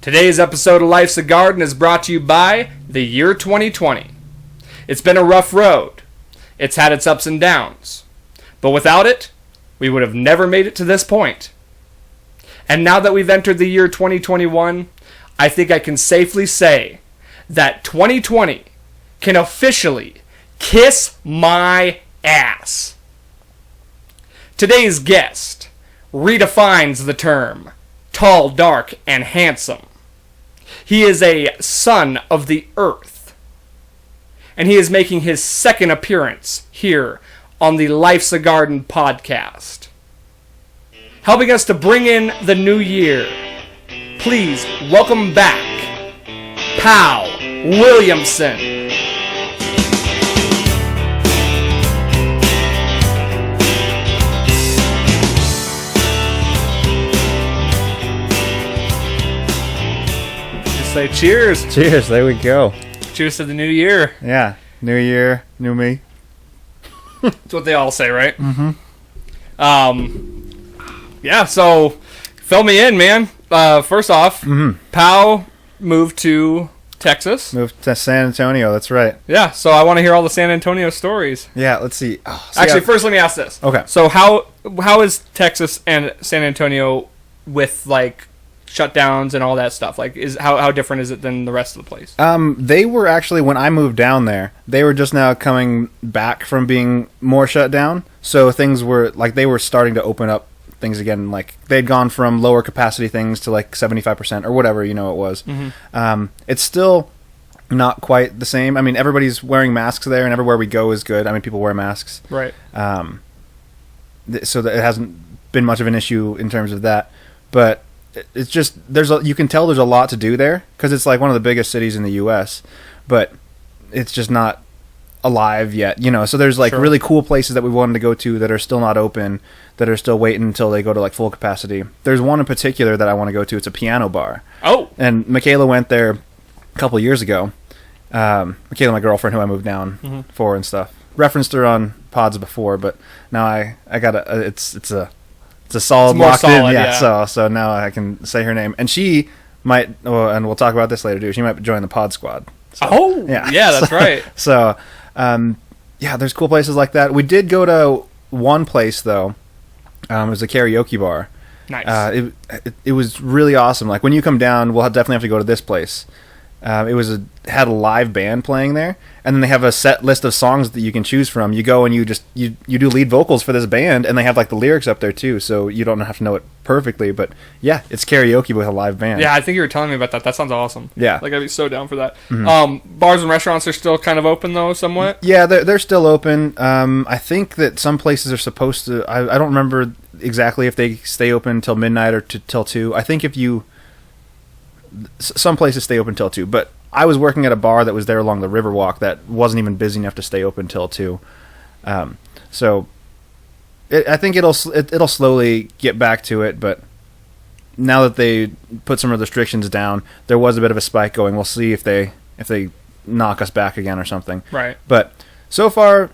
Today's episode of Life's a Garden is brought to you by the year 2020. It's been a rough road. It's had its ups and downs. But without it, we would have never made it to this point. And now that we've entered the year 2021, I think I can safely say that 2020 can officially kiss my ass. Today's guest redefines the term tall, dark, and handsome. He is a son of the earth, and he is making his second appearance here on the Life's a Garden podcast. Helping us to bring in the new year, please welcome back Pow Williamson. Say cheers. Cheers, there we go. Cheers to the new year. Yeah, new year, new me. That's what they all say, right? Mm-hmm. Yeah, so fill me in, man. First off, Pow moved to Texas. Moved to San Antonio, that's right. Yeah, so I want to hear all the San Antonio stories. Yeah, let's see. Actually, first let me ask this. Okay. So how is Texas and San Antonio with, like, shutdowns and all that stuff? Like, how different is it than the rest of the place? They were actually, when I moved down there, they were just now coming back from being more shut down. So things were, like, they were starting to open up things again. Like, they'd gone from lower capacity things to, like, 75% or whatever, it was. Mm-hmm. It's still not quite the same. I mean, everybody's wearing masks there, and everywhere we go is good. I mean, people wear masks. Right. So that it hasn't been much of an issue in terms of that. But it's just, you can tell there's a lot to do there, because it's like one of the biggest cities in the U.S., but it's just not alive yet, so there's like really cool places that we wanted to go to that are still not open, that are still waiting until they go to like full capacity. There's one in particular that I want to go to. It's a piano bar. Oh. And Michaela went there a couple of years ago. Michaela, my girlfriend, who I moved down for and stuff. Referenced her on pods before, but now I got it's a solid locked in, yeah. So now I can say her name, and she might, and we'll talk about this later too. She might join the pod squad. So, yeah, that's right. So, yeah, there's cool places like that. We did go to one place though. It was a karaoke bar. Nice. It was really awesome. Like, when you come down, we'll definitely have to go to this place. It had a live band playing there, and then they have a set list of songs that you can choose from. You go and you do lead vocals for this band, and they have like the lyrics up there too, so you don't have to know it perfectly. But yeah, it's karaoke with a live band. Yeah, I think you were telling me about that. That sounds awesome. Yeah, like, I'd be so down for that. Mm-hmm. Bars and restaurants are still kind of open though, somewhat. Yeah, they're still open. I think that some places are supposed to. I don't remember exactly if they stay open until midnight or till 2. I think some places stay open till 2, but I was working at a bar that was there along the Riverwalk that wasn't even busy enough to stay open till 2. So I think it'll slowly get back to it, but now that they put some of the restrictions down, there was a bit of a spike going. We'll see if they knock us back again or something. Right. But so far,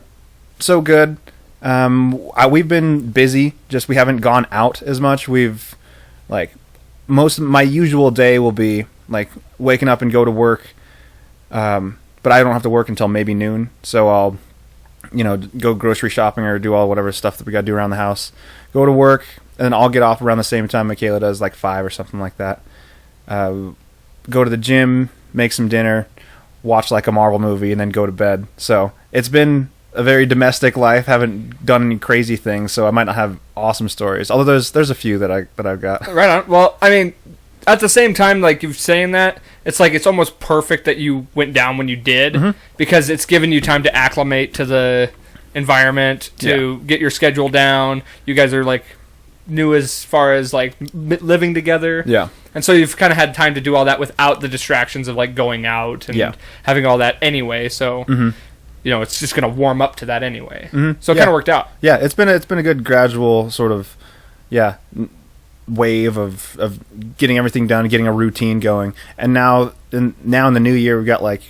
so good. We've been busy, just we haven't gone out as much. We've, like, most of my usual day will be like waking up and go to work, but I don't have to work until maybe noon, so I'll go grocery shopping or do all whatever stuff that we got to do around the house, go to work, and then I'll get off around the same time Michaela does, like 5 or something like that. Go to the gym, make some dinner, watch like a Marvel movie, and then go to bed. So it's been a very domestic life. Haven't done any crazy things, so I might not have awesome stories. Although there's a few that I've got. Right on. Well, I mean, at the same time, like you're saying that, it's like it's almost perfect that you went down when you did, because it's given you time to acclimate to the environment, to get your schedule down. You guys are like new as far as like living together. Yeah. And so you've kind of had time to do all that without the distractions of like going out and having all that anyway. So. It's just going to warm up to that anyway. Mm-hmm. So it kind of worked out. Yeah, it's been a good gradual sort of, wave of getting everything done, getting a routine going. And now in the new year, we've got like,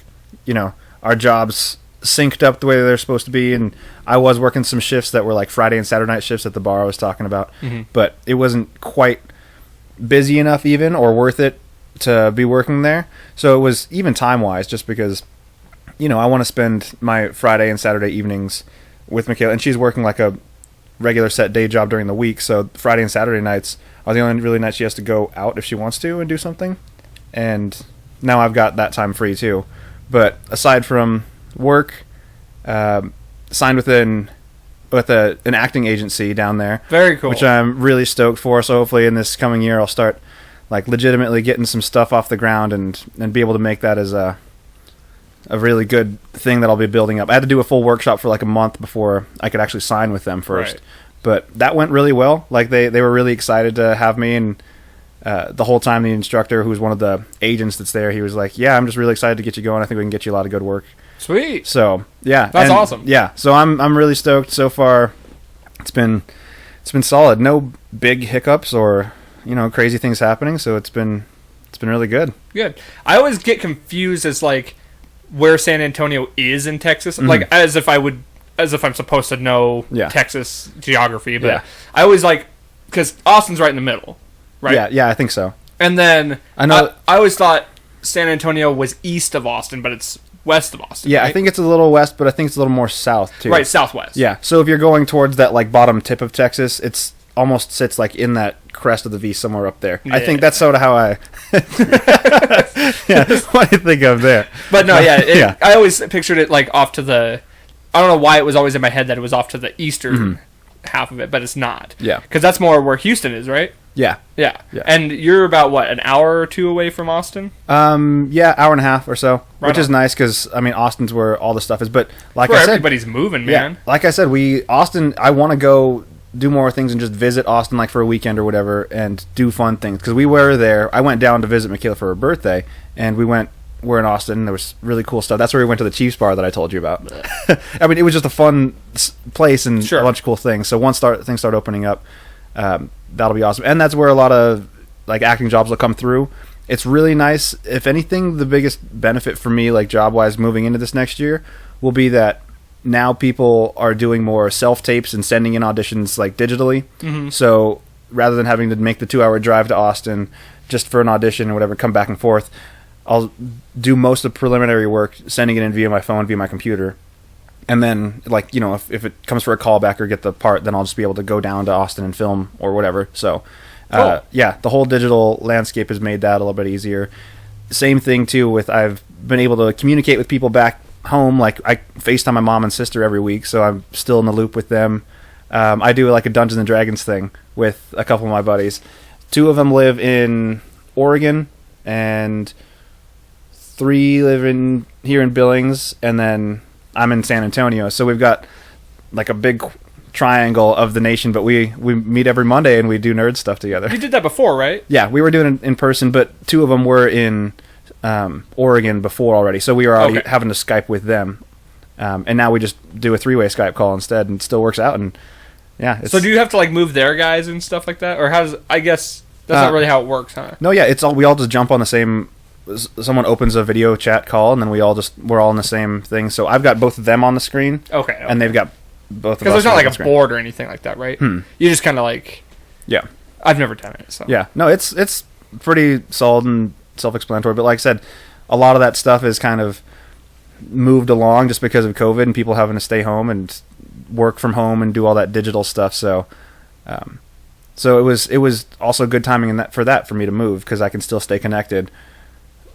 our jobs synced up the way they're supposed to be. And I was working some shifts that were like Friday and Saturday night shifts at the bar I was talking about. Mm-hmm. But it wasn't quite busy enough even or worth it to be working there. So it was even time-wise, just because, I want to spend my Friday and Saturday evenings with Michaela, and she's working like a regular set day job during the week, so Friday and Saturday nights are the only really nights she has to go out if she wants to and do something. And now I've got that time free too. But aside from work, signed with an acting agency down there. Very cool. Which I'm really stoked for. So hopefully in this coming year I'll start like legitimately getting some stuff off the ground and be able to make that as a really good thing that I'll be building up. I had to do a full workshop for like a month before I could actually sign with them first. Right. But that went really well. Like they were really excited to have me, and the whole time the instructor, who's one of the agents that's there, he was like, "Yeah, I'm just really excited to get you going. I think we can get you a lot of good work." Sweet. So yeah, that's awesome. Yeah, so I'm really stoked so far. It's been solid. No big hiccups or crazy things happening. So it's been really good. Good. I always get confused as like where San Antonio is in Texas, Mm-hmm. like as if I'm supposed to know Texas geography, but I always because Austin's right in the middle, right? Yeah, I think so. And then I know I always thought San Antonio was east of Austin, but it's west of Austin. Yeah, right? I think it's a little west, but I think it's a little more south too. Right, southwest. Yeah, so if you're going towards that like bottom tip of Texas, it's almost sits like in that crest of the V somewhere up there. I think that's sort of how I what do you think of there? But no, I always pictured it like off to the, I don't know why it was always in my head that it was off to the eastern half of it, but it's not. Yeah. Because that's more where Houston is, right? Yeah. Yeah. And you're about, what, an hour or two away from Austin? Yeah, hour and a half or so, Right which on. is nice because, I mean, Austin's where all the stuff is. But like Where I said, everybody's moving, man. yeah, like I said, Austin, I want to go do more things and just visit Austin like for a weekend or whatever and do fun things. Because we were there. I went down to visit Michaela for her birthday, and we're in Austin. There was really cool stuff. That's where we went to the Chiefs bar that I told you about. I mean, it was just a fun place and a bunch of cool things. So once things start opening up, that'll be awesome. And that's where a lot of like acting jobs will come through. It's really nice. If anything, the biggest benefit for me, like job-wise, moving into this next year, will be that now people are doing more self-tapes and sending in auditions like digitally. Mm-hmm. So rather than having to make the 2-hour drive to Austin just for an audition or whatever, come back and forth, I'll do most of the preliminary work, sending it in via my phone, via my computer. And then, like, if it comes for a callback or get the part, then I'll just be able to go down to Austin and film or whatever. So, cool. Yeah, the whole digital landscape has made that a little bit easier. Same thing, too, with I've been able to communicate with people back home. Like, I FaceTime my mom and sister every week, so I'm still in the loop with them. I do, like, a Dungeons & Dragons thing with a couple of my buddies. 2 of them live in Oregon, and 3 live here in Billings, and then I'm in San Antonio. So we've got like a big triangle of the nation, but we meet every Monday and we do nerd stuff together. You did that before, right? Yeah, we were doing it in person, but 2 of them were in Oregon before already. So we were already having to Skype with them. And now we just do a 3-way Skype call instead, and it still works out. And yeah. So do you have to like move their guys and stuff like that? Or I guess that's not really how it works, huh? No, yeah, we all just jump on the same. Someone opens a video chat call, and then we're all in the same thing. So I've got both of them on the screen. Okay. And they've got both of us. Because there's not like a screen. board or anything like that, right? You just kind of like. Yeah. I've never done it, so. Yeah. No, it's pretty solid and self-explanatory. But like I said, a lot of that stuff is kind of moved along just because of COVID and people having to stay home and work from home and do all that digital stuff. So, so it was also good timing for me to move because I can still stay connected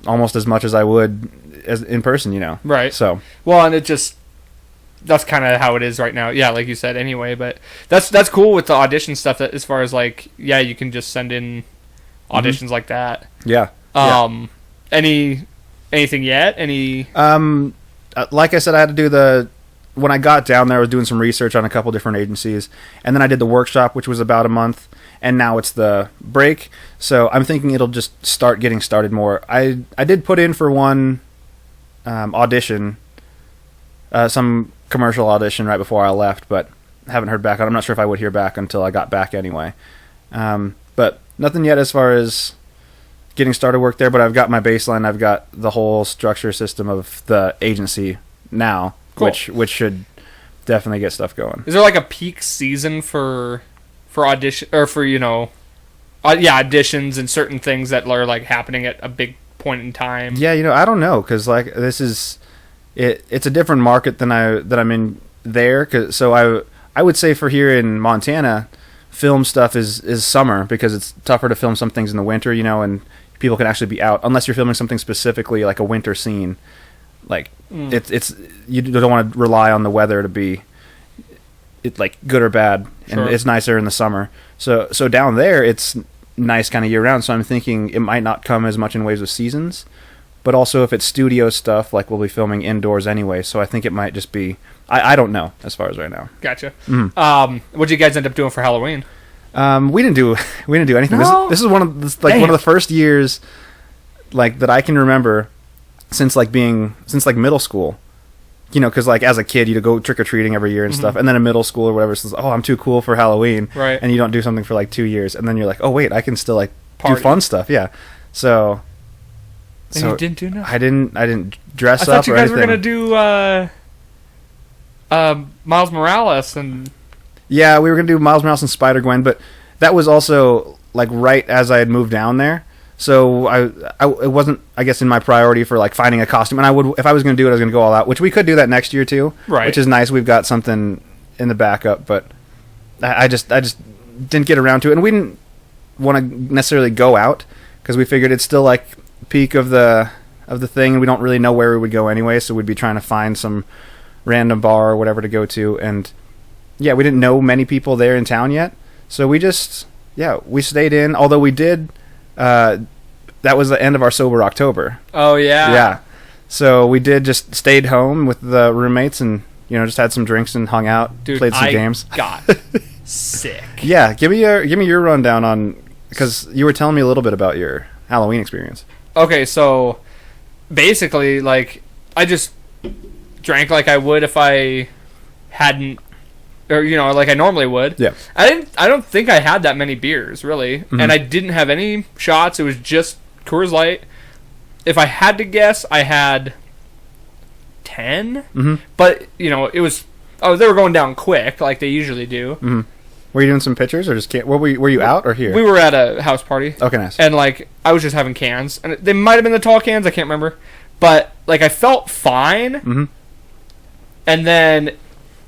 almost as much as I would as in person, Right. So, well, and that's kind of how it is right now. Yeah, like you said anyway, but that's cool with the audition stuff that as far as like, yeah, you can just send in auditions like that. Yeah. Anything yet? Like I said, I had to do when I got down there, I was doing some research on a couple different agencies, and then I did the workshop, which was about a month, and now it's the break. So I'm thinking it'll just start getting started more. I did put in for one audition, some commercial audition right before I left, but haven't heard back on it. I'm not sure if I would hear back until I got back anyway. But nothing yet as far as getting started work there, but I've got my baseline. I've got the whole structure system of the agency now. Cool. Which should definitely get stuff going. Is there like a peak season for audition or for auditions and certain ththings that are like happening at a big point in time. Yeah, I don't know, because like this is it's a different market than I'm in there. So I would say for here in Montana, film stuff is summer, because it's tougher to film some things in the winter, and people can actually be out unless you're filming something specifically like a winter scene. Like it's you don't want to rely on the weather to be like good or bad, and it's nicer in the summer. So down there it's nice kind of year round. So I'm thinking it might not come as much in waves of seasons, but also if it's studio stuff, like we'll be filming indoors anyway. So I think it might just be I don't know as far as right now. Gotcha. What'd you guys end up doing for Halloween? We didn't do anything. No? This is one of the first years like that I can remember since middle school. Because like as a kid you'd go trick or treating every year and stuff, and then in middle school or whatever, it's like, oh, I'm too cool for Halloween, right? And you don't do something for like 2 years, and then you're like, oh wait, I can still like do fun stuff, yeah. So you didn't do nothing? I didn't dress up. I thought you guys were gonna do Miles Morales and. Yeah, we were gonna do Miles Morales and Spider-Gwen, but that was also like right as I had moved down there. So it wasn't, I guess, in my priority for like finding a costume. And if I was going to do it, I was going to go all out, which we could do that next year too. Right. Which is nice. We've got something in the backup, but I just didn't get around to it. And we didn't want to necessarily go out because we figured it's still like peak of the thing, and we don't really know where we would go anyway. So we'd be trying to find some random bar or whatever to go to. And yeah, we didn't know many people there in town yet. So we stayed in, although we did. That was the end of our sober October. Oh yeah. Yeah. So we just stayed home with the roommates and just had some drinks and hung out, played some games. Got sick. Yeah, give me your rundown on, because you were telling me a little bit about your Halloween experience. Okay, so basically, like, I just drank like I would if I hadn't, or like I normally would. Yeah. I don't think I had that many beers really, and I didn't have any shots. It was just Coors Light. If I had to guess, I had 10. But it was they were going down quick like they usually do. Were you doing some pictures or just were you out or here? We were at a house party. Okay, nice. And like I was just having cans, and they might have been the tall cans. I can't remember, but like I felt fine. And then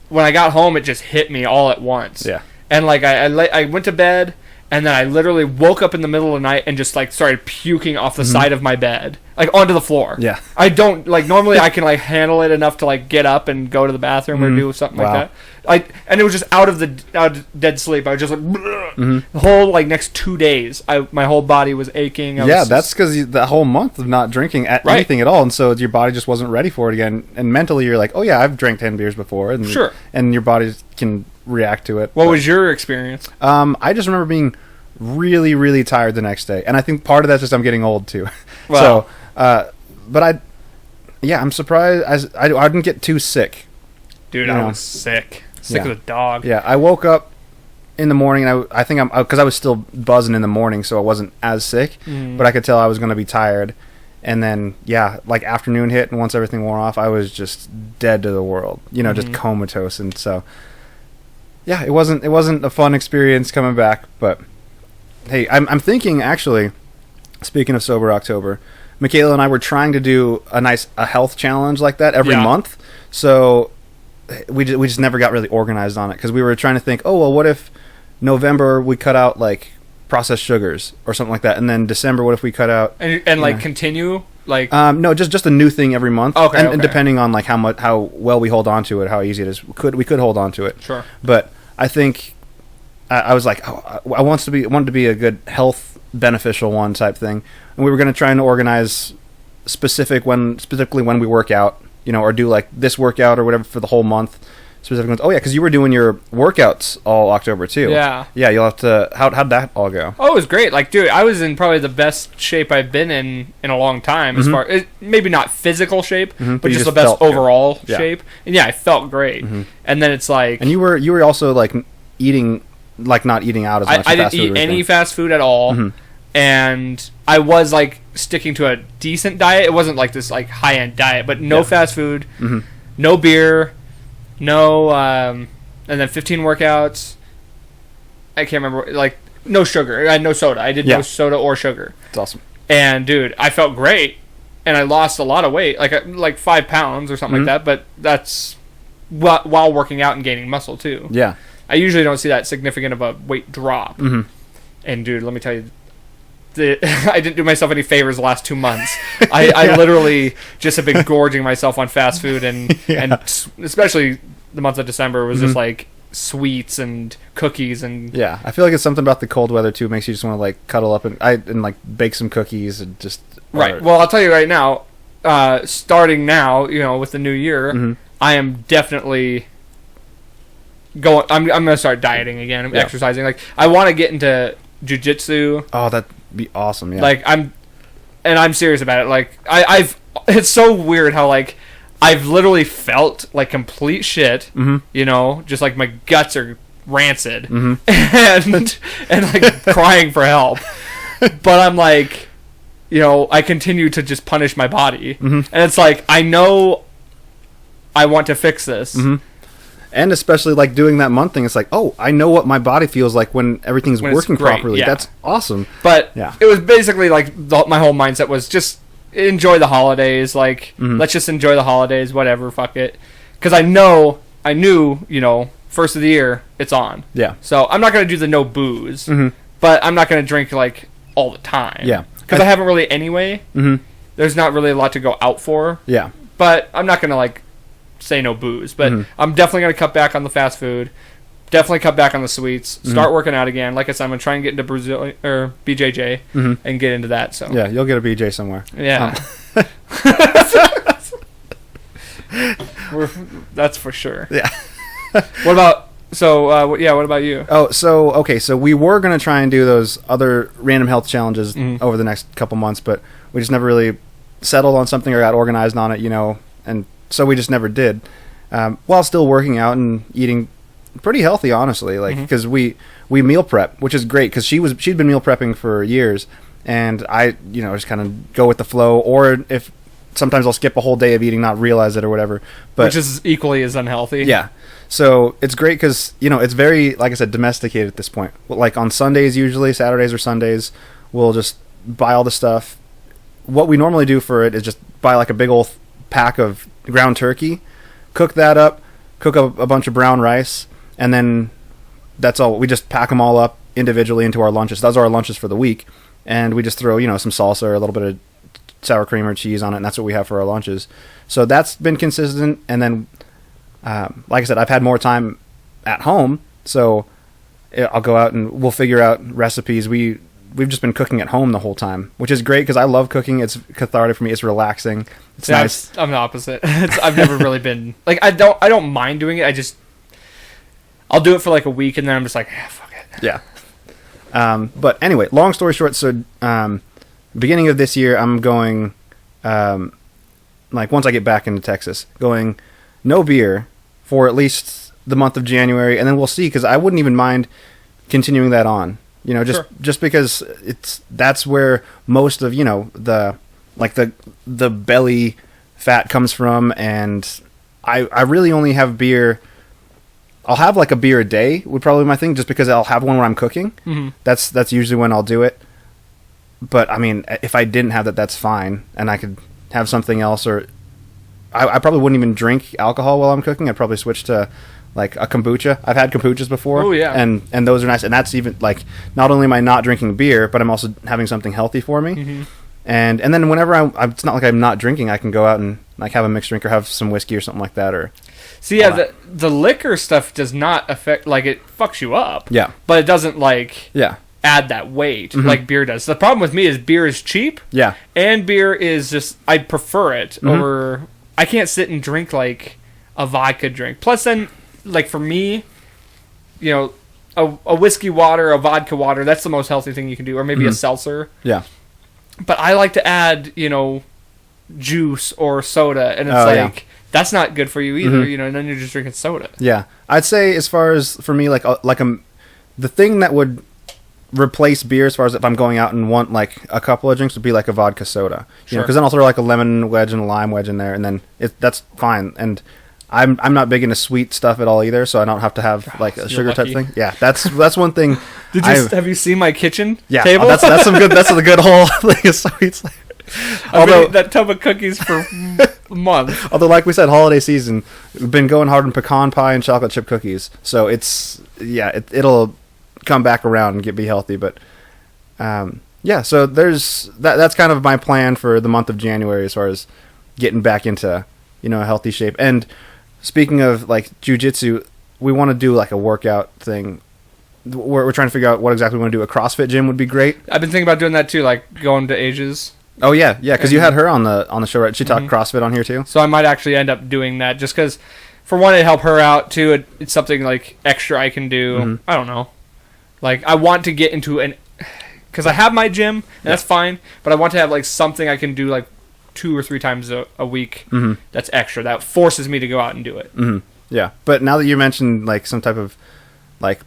when I got home, it just hit me all at once. Yeah. And like I went to bed, and then I literally woke up in the middle of the night and just like started puking off the side of my bed, like onto the floor. Yeah. I don't like normally I can like handle it enough to like get up and go to the bathroom or do something like that. And it was just out of dead sleep. I was just like the whole like next 2 days. My whole body was aching. That's because the whole month of not drinking anything at all, and so your body just wasn't ready for it again. And mentally, you're like, oh yeah, I've drank 10 beers before, and sure, and your body can react to it. What was your experience? I just remember being really, really tired the next day, and I think part of that's just I'm getting old too. Wow. So, but I'm surprised I didn't get too sick. Dude, I was sick as a dog. Yeah, I woke up in the morning, and I think because I was still buzzing in the morning, so I wasn't as sick, but I could tell I was going to be tired. And then, like afternoon hit, and once everything wore off, I was just dead to the world, just comatose. And so, yeah, it wasn't a fun experience coming back. But hey, I'm thinking actually, speaking of sober October, Michaela and I were trying to do a health challenge like that every month. So we just never got really organized on it, because we were trying to think, oh well, what if November we cut out like processed sugars or something like that, and then December, what if we cut out and like continue like no, just a new thing every month. Okay, and depending on like how well we hold on to it, how easy it is, we could hold on to it. Sure. But I think I was like, I wanted to be a good health beneficial one type thing, and we were going to try and organize specifically when we work out, or do like this workout or whatever for the whole month. Specific ones. Oh yeah, because you were doing your workouts all October too. Yeah. Yeah, you'll have to. How'd that all go? Oh, it was great. Like, dude, I was in probably the best shape I've been in a long time. As far maybe not physical shape, but just the best overall shape. And yeah, I felt great. And then it's like, and you were also like eating, like not eating out as much. I didn't eat any fast food at all, and I was like sticking to a decent diet. It wasn't like this like high end diet, but no fast food, no beer. No, and then 15 workouts. I can't remember. Like no sugar. I had no soda. I did no soda or sugar. It's awesome. And dude, I felt great, and I lost a lot of weight, like 5 pounds or something like that. But that's while working out and gaining muscle too. Yeah. I usually don't see that significant of a weight drop. And dude, let me tell you, I didn't do myself any favors the last 2 months. I literally just have been gorging myself on fast food, and especially the month of December was just like sweets and cookies and I feel like it's something about the cold weather too, makes you just want to like cuddle up and like bake some cookies and just Well, I'll tell you right now, starting now, with the new year, I am definitely going. I'm gonna start dieting again. I'm exercising. Like, I want to get into jiu-jitsu. Oh, that'd be awesome. Yeah. Like, I'm serious about it. Like, I've it's so weird how like I've literally felt like complete shit. Just like my guts are rancid and like crying for help. But I'm like, I continue to just punish my body, and it's like, I know I want to fix this. And especially like doing that month thing, it's like, oh, I know what my body feels like when everything's working properly. Yeah. That's awesome. But it was basically like my whole mindset was just enjoy the holidays. Like, let's just enjoy the holidays, whatever, fuck it. Because I knew, first of the year, it's on. Yeah. So I'm not going to do the no booze, but I'm not going to drink like all the time. Yeah. Because I haven't really anyway. There's not really a lot to go out for. Yeah. But I'm not going to like say no booze, but I'm definitely going to cut back on the fast food, definitely cut back on the sweets, start working out again. Like I said, I'm going to try and get into Brazil or BJJ and get into that. So yeah, you'll get a BJ somewhere. Yeah. That's for sure. Yeah. What about what about you? Oh, so we were going to try and do those other random health challenges over the next couple months, but we just never really settled on something or got organized on it, and so we just never did, while still working out and eating pretty healthy, honestly, like, because we meal prep, which is great, because she'd been meal prepping for years, and I just kind of go with the flow, or if sometimes I'll skip a whole day of eating, not realize it or whatever, but which is equally as unhealthy. Yeah. So it's great because, it's very, like I said, domesticated at this point. Like on Sundays, usually, Saturdays or Sundays, we'll just buy all the stuff. What we normally do for it is just buy like a big old pack of ground turkey, cook that up, cook up a bunch of brown rice, and then that's all. We just pack them all up individually into our lunches. Those are our lunches for the week, and we just throw, some salsa or a little bit of sour cream or cheese on it, and that's what we have for our lunches. So that's been consistent, and then like I said, I've had more time at home, so I'll go out and we'll figure out recipes. We've just been cooking at home the whole time, which is great because I love cooking. It's cathartic for me. It's relaxing. It's nice. I'm the opposite. I've never really been like, I don't mind doing it. I'll do it for like a week and then I'm just like, fuck it. Yeah. But anyway, long story short, so beginning of this year, I'm going, like once I get back into Texas, going no beer for at least the month of January, and then we'll see, because I wouldn't even mind continuing that on. Just because that's where most of the belly fat comes from, and I really only have beer. I'll have like a beer a day would probably be my thing, just because I'll have one when I'm cooking. That's usually when I'll do it. But I mean, if I didn't have that, that's fine, and I could have something else, or I probably wouldn't even drink alcohol while I'm cooking. I'd probably switch to like a kombucha. I've had kombuchas before. Oh yeah. And those are nice. And that's even like, not only am I not drinking beer, but I'm also having something healthy for me. And then whenever it's not like I'm not drinking, I can go out and like have a mixed drink or have some whiskey or something like that. Or see, yeah, the liquor stuff does not affect, like, it fucks you up. Yeah. But it doesn't like add that weight like beer does. The problem with me is beer is cheap. Yeah. And beer is just, I prefer it over. I can't sit and drink like a vodka drink. Plus, then, like, for me, a whiskey water, a vodka water, that's the most healthy thing you can do. Or maybe a seltzer. Yeah. But I like to add, juice or soda. And it's that's not good for you either, and then you're just drinking soda. Yeah. I'd say, as far as, for me, the thing that would replace beer, as far as if I'm going out and want like a couple of drinks, would be like a vodka soda. Because then I'll throw like a lemon wedge and a lime wedge in there, and then that's fine. And I'm not big into sweet stuff at all either, so I don't have to have like a sugar type thing. Yeah, that's one thing. Have you seen my kitchen table? Yeah, that's some good. That's a good whole thing of sweets. Although that tub of cookies for a month. Although, like we said, holiday season, we've been going hard on pecan pie and chocolate chip cookies. So it'll come back around and be healthy. But so there's that's kind of my plan for the month of January as far as getting back into a healthy shape. And speaking of like jujitsu, we want to do like a workout thing. We're trying to figure out what exactly we want to do. A CrossFit gym would be great. I've been thinking about doing that too, like going to Asia's. Oh yeah, because you had her on the show, right? She talked CrossFit on here too. So I might actually end up doing that, just because, for one, it help her out. Two, it's something like extra I can do. Mm-hmm. I don't know. Like I want to get into because I have my gym, and that's fine. But I want to have like something I can do like 2 or 3 times a week. Mm-hmm. That's extra. That forces me to go out and do it. Mm-hmm. Yeah, but now that you mentioned like some type of like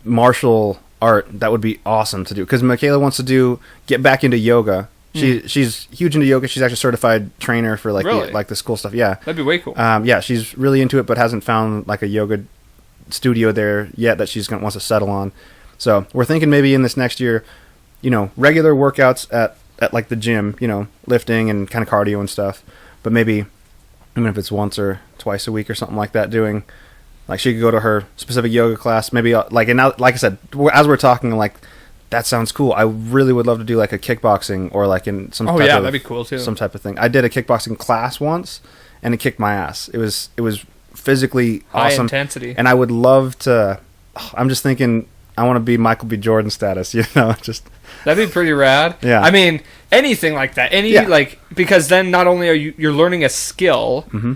martial art, that would be awesome to do. Because Michaela wants to get back into yoga. She's huge into yoga. She's actually a certified trainer for like this cool stuff. Yeah, that'd be way cool. Yeah, she's really into it, but hasn't found like a yoga studio there yet that wants to settle on. So we're thinking maybe in this next year, regular workouts at like the gym, lifting and kind of cardio and stuff. But maybe even if it's once or twice a week or something like that, doing like she could go to her specific yoga class. Maybe like and now, like I said, as we're talking, like. That sounds cool. I really would love to do like a kickboxing or like in some type of, that'd be cool too. Some type of thing. I did a kickboxing class once and it kicked my ass. It was physically high awesome. Intensity. And I would love to I'm just thinking I want to be Michael B. Jordan status, just that'd be pretty rad. Yeah. I mean, anything like that. Like because then not only are you're learning a skill, mm-hmm.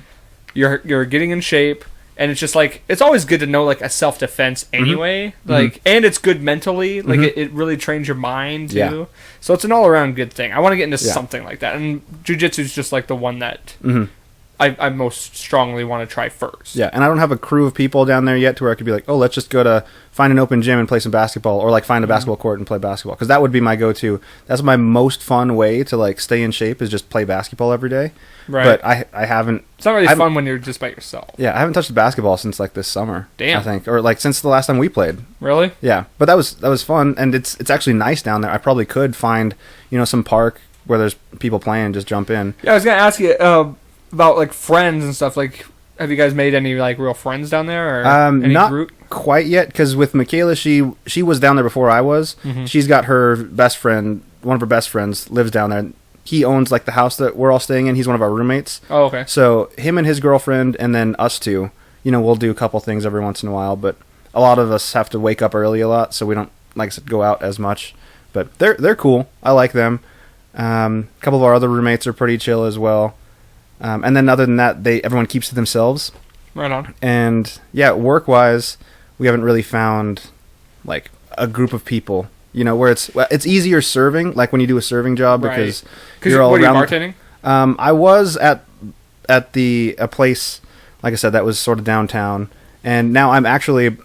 you're getting in shape. And it's just like it's always good to know like a self-defense anyway, mm-hmm. like and it's good mentally, like mm-hmm. it really trains your mind too. Yeah. So it's an all-around good thing. I want to get into something like that, and jiu-jitsu is just like the one that mm-hmm. I most strongly want to try first. Yeah, and I don't have a crew of people down there yet to where I could be like, oh, let's just go to find an open gym and play some basketball, or like find a basketball court and play basketball, because that would be my go-to. That's my most fun way to like stay in shape is just play basketball every day. Right. But I haven't. It's not really fun when you're just by yourself. Yeah, I haven't touched a basketball since like this summer. Damn. I think, or like since the last time we played. Really? Yeah, but that was fun, and it's actually nice down there. I probably could find some park where there's people playing, just jump in. Yeah, I was gonna ask you about like friends and stuff. Like, have you guys made any like real friends down there? Or any not group? Quite yet, because with Michaela, she was down there before I was. Mm-hmm. She's got her best friend. One of her best friends lives down there. He owns like the house that we're all staying in. He's one of our roommates. Oh, okay. So him and his girlfriend, and then us two, we'll do a couple things every once in a while. But a lot of us have to wake up early a lot, so we don't, like I said, go out as much. But they're cool. I like them. A couple of our other roommates are pretty chill as well. And then other than that, everyone keeps to themselves. Right on. And yeah, work-wise, we haven't really found like a group of people. Where it's easier serving, like when you do a serving job, because you're all around. What are you bartending? I was at a place, like I said, that was sort of downtown, and now I'm actually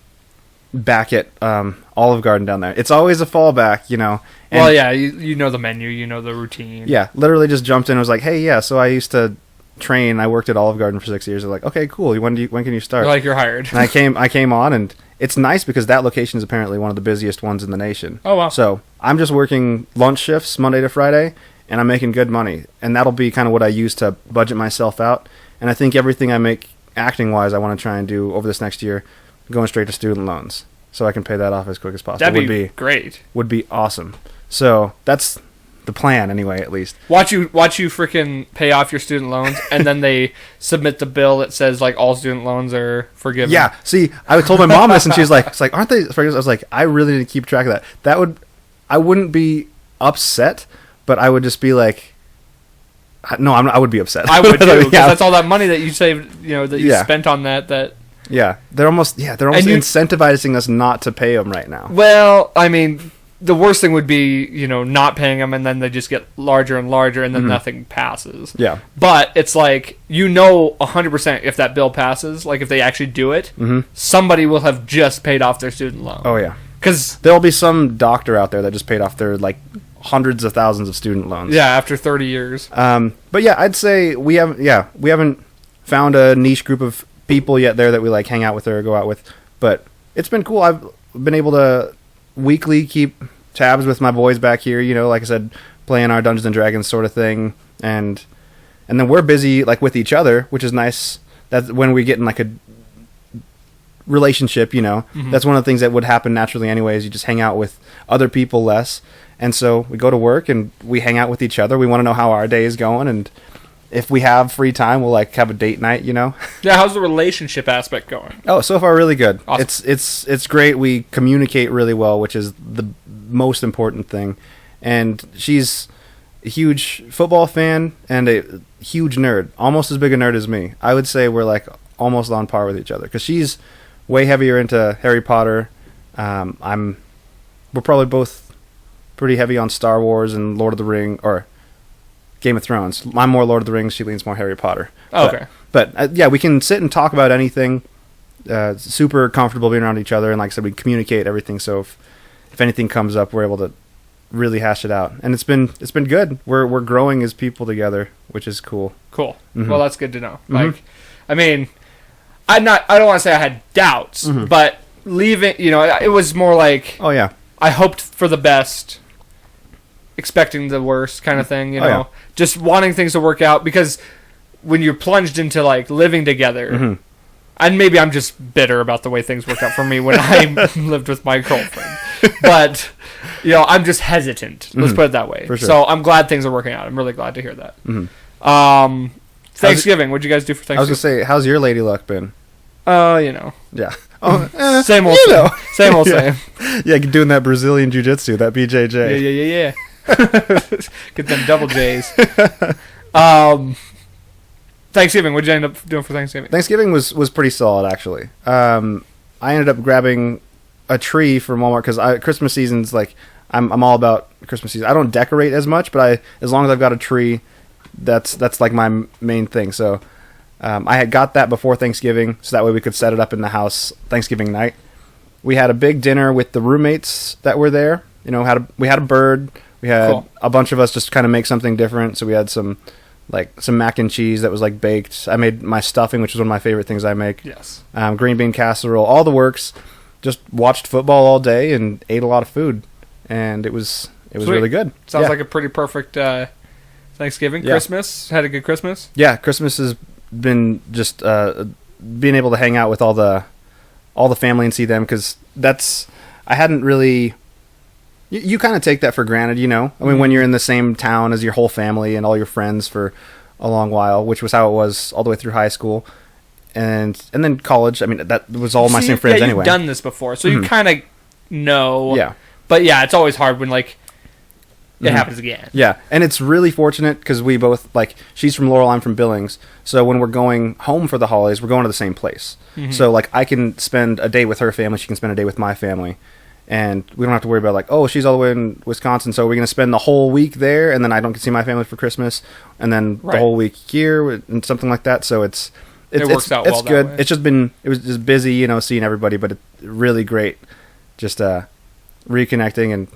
back at Olive Garden down there. It's always a fallback, And, well, yeah, you know the menu, you know the routine. Yeah, literally just jumped in and was like, hey, yeah, so I used to train. I worked at Olive Garden for 6 years. They're like, okay, cool. When can you start? You're like, you're hired. And I came on, and it's nice because that location is apparently one of the busiest ones in the nation. Oh, wow. So I'm just working lunch shifts Monday to Friday, and I'm making good money. And that'll be kind of what I use to budget myself out. And I think everything I make acting-wise I want to try and do over this next year, going straight to student loans, so I can pay that off as quick as possible. That'd be great. Would be awesome. So that's the plan, anyway, at least. Watch you freaking pay off your student loans, and then they submit the bill that says like all student loans are forgiven. Yeah. See, I told my mom this, and she's like, "It's like, aren't they forgiven?" I was like, "I really need to keep track of that." I wouldn't be upset, but I would just be like, "No, I would be upset." I would too, because that's all that money that you saved, that you spent on that. Yeah, they're almost incentivizing us not to pay them right now. Well, I mean, the worst thing would be, not paying them, and then they just get larger and larger, and then mm-hmm. nothing passes. Yeah. But it's like, 100% if that bill passes, like if they actually do it, mm-hmm. somebody will have just paid off their student loan. Oh, yeah. Because there'll be some doctor out there that just paid off their, like, hundreds of thousands of student loans. Yeah, after 30 years. But yeah, I'd say we haven't found a niche group of people yet there that we like hang out with or go out with. But it's been cool. I've been able to weekly keep tabs with my boys back here. You know, like I said, playing our Dungeons and Dragons sort of thing, and then we're busy like with each other, which is nice. That's when we get in like a relationship. You know, that's one of the things that would happen naturally anyways. You just hang out with other people less, and so we go to work and we hang out with each other. We want to know how our day is going, and if we have free time, we'll like have a date night, you know? Yeah, how's the relationship aspect going? Oh, so far really good. Awesome. It's great. We communicate really well, which is the most important thing. And she's a huge football fan and a huge nerd, almost as big a nerd as me. I would say we're like almost on par with each other because she's way heavier into Harry Potter. We're probably both pretty heavy on Star Wars and Lord of the Ring or Game of Thrones. I'm more Lord of the Rings. She leans more Harry Potter. Oh, okay. But yeah, we can sit and talk about anything. Super comfortable being around each other, and like I said, we communicate everything. So if anything comes up, we're able to really hash it out, and it's been good. We're growing as people together, which is cool. Cool. Well, that's good to know. Like, I mean, I don't want to say I had doubts, but leaving, you know, it was more like, oh yeah, I hoped for the best, expecting the worst kind of thing, you know, just wanting things to work out, because when you're plunged into like living together, and maybe I'm just bitter about the way things worked out for me when I lived with my girlfriend, but you know, I'm just hesitant. Let's put it that way. For sure. So I'm glad things are working out. I'm really glad to hear that. Thanksgiving. What'd you guys do for Thanksgiving? I was gonna say, how's your lady luck been? You know. Yeah. Same old, same. Same old, same. Yeah, doing that Brazilian jiu-jitsu, that BJJ. Yeah. Get them double J's. Thanksgiving. What'd you end up doing for Thanksgiving? Thanksgiving was pretty solid, actually. I ended up grabbing a tree from Walmart because Christmas season's like, I'm all about Christmas season. I don't decorate as much, but as long as I've got a tree, that's like my main thing. So I had got that before Thanksgiving, so that way we could set it up in the house Thanksgiving night. We had a big dinner with the roommates that were there. You know, we had a bird. We had a bunch of us just kind of make something different. So we had some mac and cheese that was like baked. I made my stuffing, which is one of my favorite things I make. Yes. Green bean casserole, all the works. Just watched football all day and ate a lot of food, and it was really good. Sounds like a pretty perfect Thanksgiving. Yeah. Christmas, had a good Christmas. Yeah, Christmas has been just being able to hang out with all the family and see them, because I hadn't really. You kind of take that for granted, you know. I mean, when you're in the same town as your whole family and all your friends for a long while, which was how it was all the way through high school, and then college. I mean, that was all my same friends anyway. You've done this before, so you kind of know. Yeah. But yeah, it's always hard when like it happens again. Yeah, and it's really fortunate because we both, like, she's from Laurel, I'm from Billings, so when we're going home for the holidays, we're going to the same place. So like, I can spend a day with her family, she can spend a day with my family. And we don't have to worry about like, oh, she's all the way in Wisconsin, so we're going to spend the whole week there, and then I don't get to see my family for Christmas, and then the whole week here, and something like that. So it works out well. It's good. It's just it was just busy, you know, seeing everybody, but it's really great, just reconnecting, and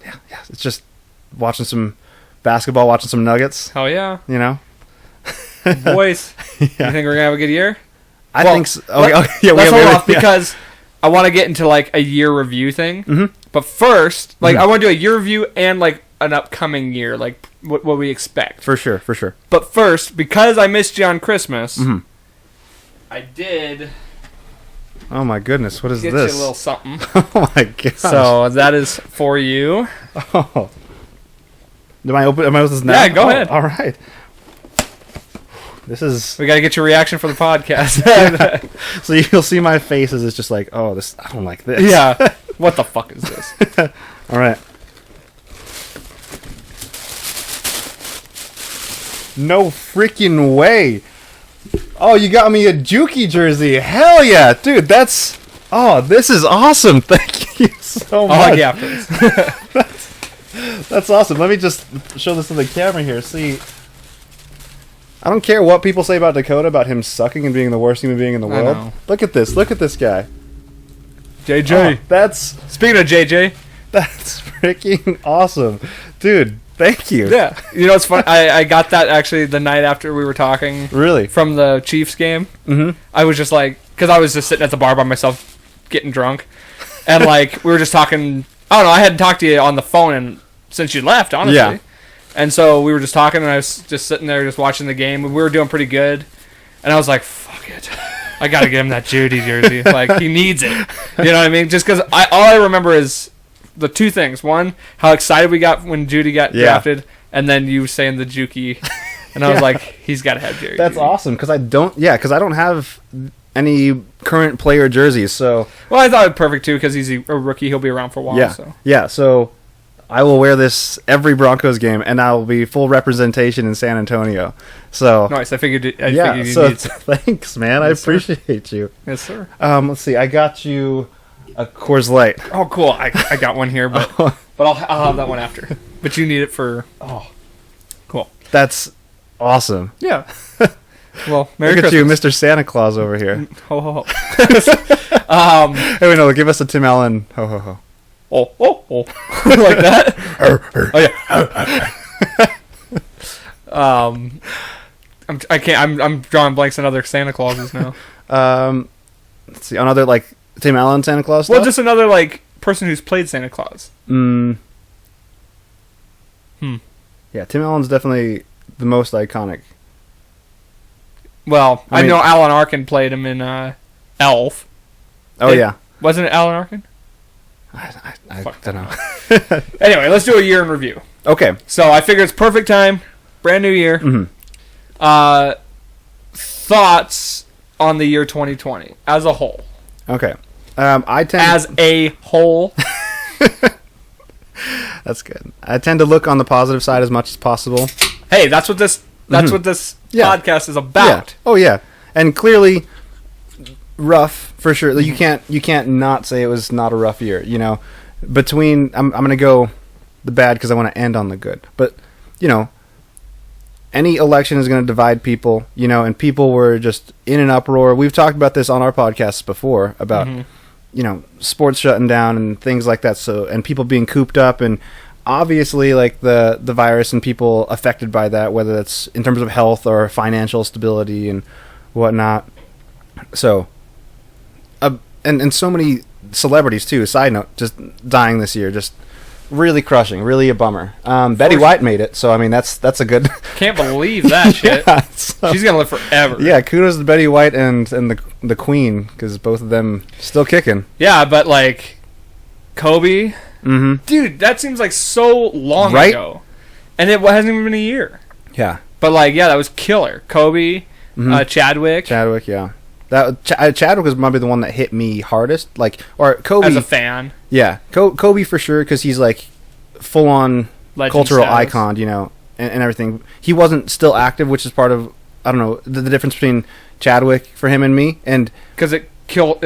yeah, it's just watching some basketball, watching some Nuggets. Oh yeah, you know, boys. You think we're gonna have a good year? I think so. Let's hold off because I want to get into like a year review thing. But first, like I want to do a year review and like an upcoming year, like what we expect. For sure. But first, because I missed you on Christmas, I did. Oh my goodness, what is get this? You a little something. Oh my gosh. So that is for you. Oh. Am I open this now? Yeah, go ahead. All right. We got to get your reaction for the podcast. Yeah. So you'll see my face as it's just like, oh, I don't like this. Yeah. What the fuck is this? All right. No freaking way. Oh, you got me a Juki jersey. Hell yeah. Dude, this is awesome. Thank you so much. I'll get after this. That's awesome. Let me just show this to the camera here. See, I don't care what people say about Dakota, about him sucking and being the worst human being in the world. Know. Look at this. Look at this guy. JJ. Oh, Speaking of JJ. That's freaking awesome. Dude, Thank you. Yeah. You know, it's fun. I got that actually the night after we were talking. Really? From the Chiefs game. Mm-hmm. I was just like, because I was just sitting at the bar by myself getting drunk. And like, we were just talking. I don't know, I hadn't talked to you on the phone since you left, honestly. Yeah. And so we were just talking, and I was just sitting there just watching the game. We were doing pretty good. And I was like, fuck it. I got to get him that Judy jersey. Like, he needs it. You know what I mean? Just because all I remember is the two things. One, how excited we got when Judy got drafted, and then you saying the Juki. And I was like, he's got to have Jerry. That's awesome, because I don't have any current player jerseys, so... Well, I thought it was perfect, too, because he's a rookie. He'll be around for a while. Yeah, so I will wear this every Broncos game, and I will be full representation in San Antonio. So nice. I figured you thanks, man. Yes, I appreciate you. Yes, sir. Let's see. I got you a Coors Light. Oh, cool. I got one here, but I'll have that one after. But you need it for... Oh, cool. That's awesome. Yeah. Well, Merry Look Christmas. at you, Mr. Santa Claus over here. Ho, ho, ho. Hey, wait, no, give us a Tim Allen ho, ho, ho. Oh. Like that? Oh, yeah. I'm drawing blanks on other Santa Clauses now. Let's see, another, like, Tim Allen Santa Claus stuff? Well, just another, like, person who's played Santa Claus. Yeah, Tim Allen's definitely the most iconic. Well, I know Alan Arkin played him in Elf. Yeah. Wasn't it Alan Arkin? I don't know. Anyway, let's do a year in review. Okay. So I figure it's perfect time. Brand new year. Mm-hmm. Thoughts on the year 2020 as a whole? Okay. As a whole. That's good. I tend to look on the positive side as much as possible. Hey, that's what this podcast is about. Yeah. Oh yeah. And clearly rough for sure. You can't not say it was not a rough year, you know. I'm going to go the bad cuz I want to end on the good. But, you know, any election is going to divide people, you know, and people were just in an uproar. We've talked about this on our podcasts before about you know, sports shutting down and things like that. So, and people being cooped up, and obviously like the virus and people affected by that, whether that's in terms of health or financial stability and whatnot. So, and so many celebrities too. Side note, just dying this year, just really crushing, really a bummer. Betty White made it, so I mean that's a good. Can't believe that shit. Yeah, so, she's gonna live forever. Yeah, kudos to Betty White and the Queen, because both of them still kicking. Yeah, but like Kobe, dude, that seems like so long ago, and it hasn't even been a year. Yeah, but like that was killer. Kobe, Chadwick, yeah. That Chadwick was probably the one that hit me hardest, like, or Kobe as a fan. Yeah, Kobe for sure, because he's like full on cultural icon, you know, and everything. He wasn't still active, which is part of, I don't know, the difference between Chadwick for him and me, and because it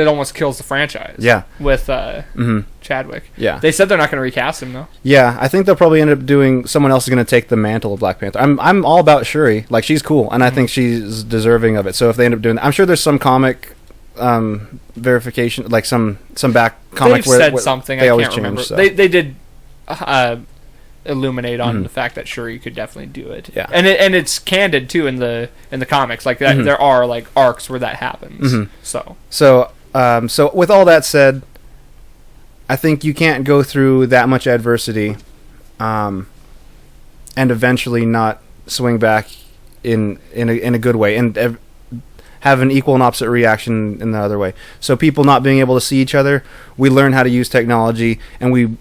almost kills the franchise. Yeah, with Chadwick. Yeah, they said they're not going to recast him though. Yeah, I think they'll probably end up doing, someone else is going to take the mantle of Black Panther. I'm all about Shuri, like she's cool, and I think she's deserving of it. So if they end up doing that, I'm sure there's some comic verification, like some back comic They've said something. They I always can't remember. change. So. They did illuminate on the fact that Shuri could definitely do it. Yeah, and it's candid too in the comics. Like that, there are like arcs where that happens. So with all that said, I think you can't go through that much adversity, and eventually not swing back in a good way, and have an equal and opposite reaction in the other way. So people not being able to see each other, we learn how to use technology, and we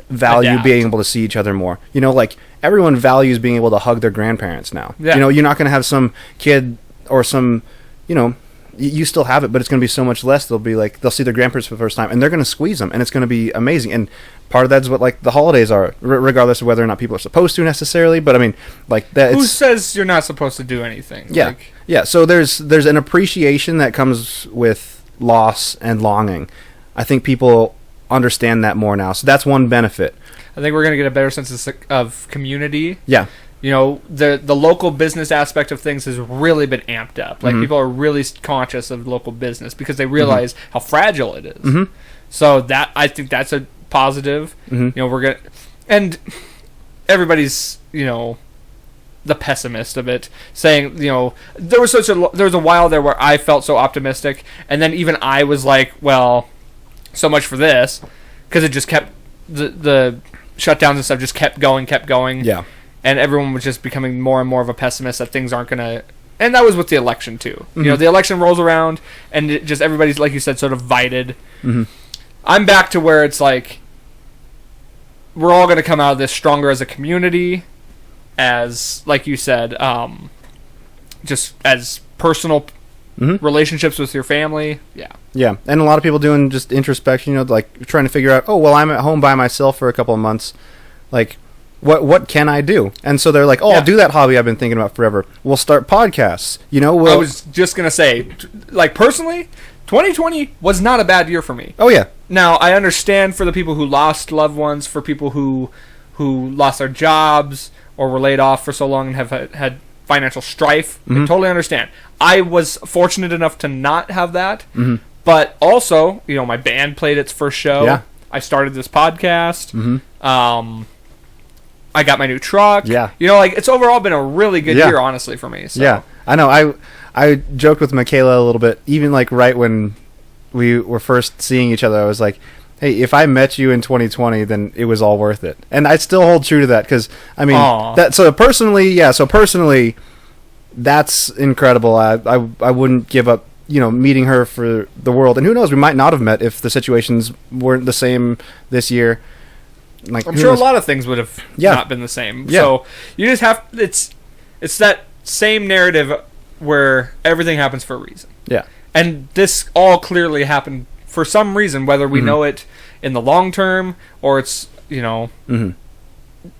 value being able to see each other more. You know, like everyone values being able to hug their grandparents now. Yeah. You know, you're not going to have some kid or some, you know, you still have it, but it's going to be so much less. They'll be like, they'll see their grandparents for the first time, and they're going to squeeze them, and it's going to be amazing. And part of that's what like the holidays are, regardless of whether or not people are supposed to necessarily. But I mean, like that. Who says you're not supposed to do anything? Yeah, yeah. So there's an appreciation that comes with loss and longing. I think people understand that more now. So that's one benefit. I think we're going to get a better sense of community. Yeah. You know, the local business aspect of things has really been amped up. Like, people are really conscious of local business because they realize how fragile it is. So that, I think that's a positive. You know, we're going to... And everybody's, the pessimist of it, saying, there was a while there where I felt so optimistic, and then even I was like, well, so much for this, because it just kept, the shutdowns and stuff just kept going. Yeah. And everyone was just becoming more and more of a pessimist that things aren't going to... And that was with the election, too. Mm-hmm. The election rolls around, and it just everybody's, like you said, sort of divided. Mm-hmm. I'm back to where it's like, we're all going to come out of this stronger as a community, as, like you said, just as personal relationships with your family. Yeah. Yeah, and a lot of people doing just introspection, like trying to figure out, oh, well, I'm at home by myself for a couple of months. Like, what can I do? And so they're like, oh, I'll do that hobby I've been thinking about forever. We'll start podcasts. I was just going to say, like, personally, 2020 was not a bad year for me. Oh, yeah. Now, I understand for the people who lost loved ones, for people who lost their jobs or were laid off for so long and have had financial strife. I totally understand. I was fortunate enough to not have that. But also, my band played its first show. Yeah. I started this podcast. I got my new truck. Yeah. It's overall been a really good year, honestly, for me. So. Yeah, I know. I joked with Michaela a little bit, even like right when we were first seeing each other. I was like, hey, if I met you in 2020, then it was all worth it. And I still hold true to that, because, I mean, personally, that's incredible. I wouldn't give up, meeting her for the world. And who knows, we might not have met if the situations weren't the same this year. Like, I'm sure a lot of things would have not been the same. Yeah. So you just have it's that same narrative where everything happens for a reason. Yeah. And this all clearly happened for some reason, whether we know it in the long term or it's,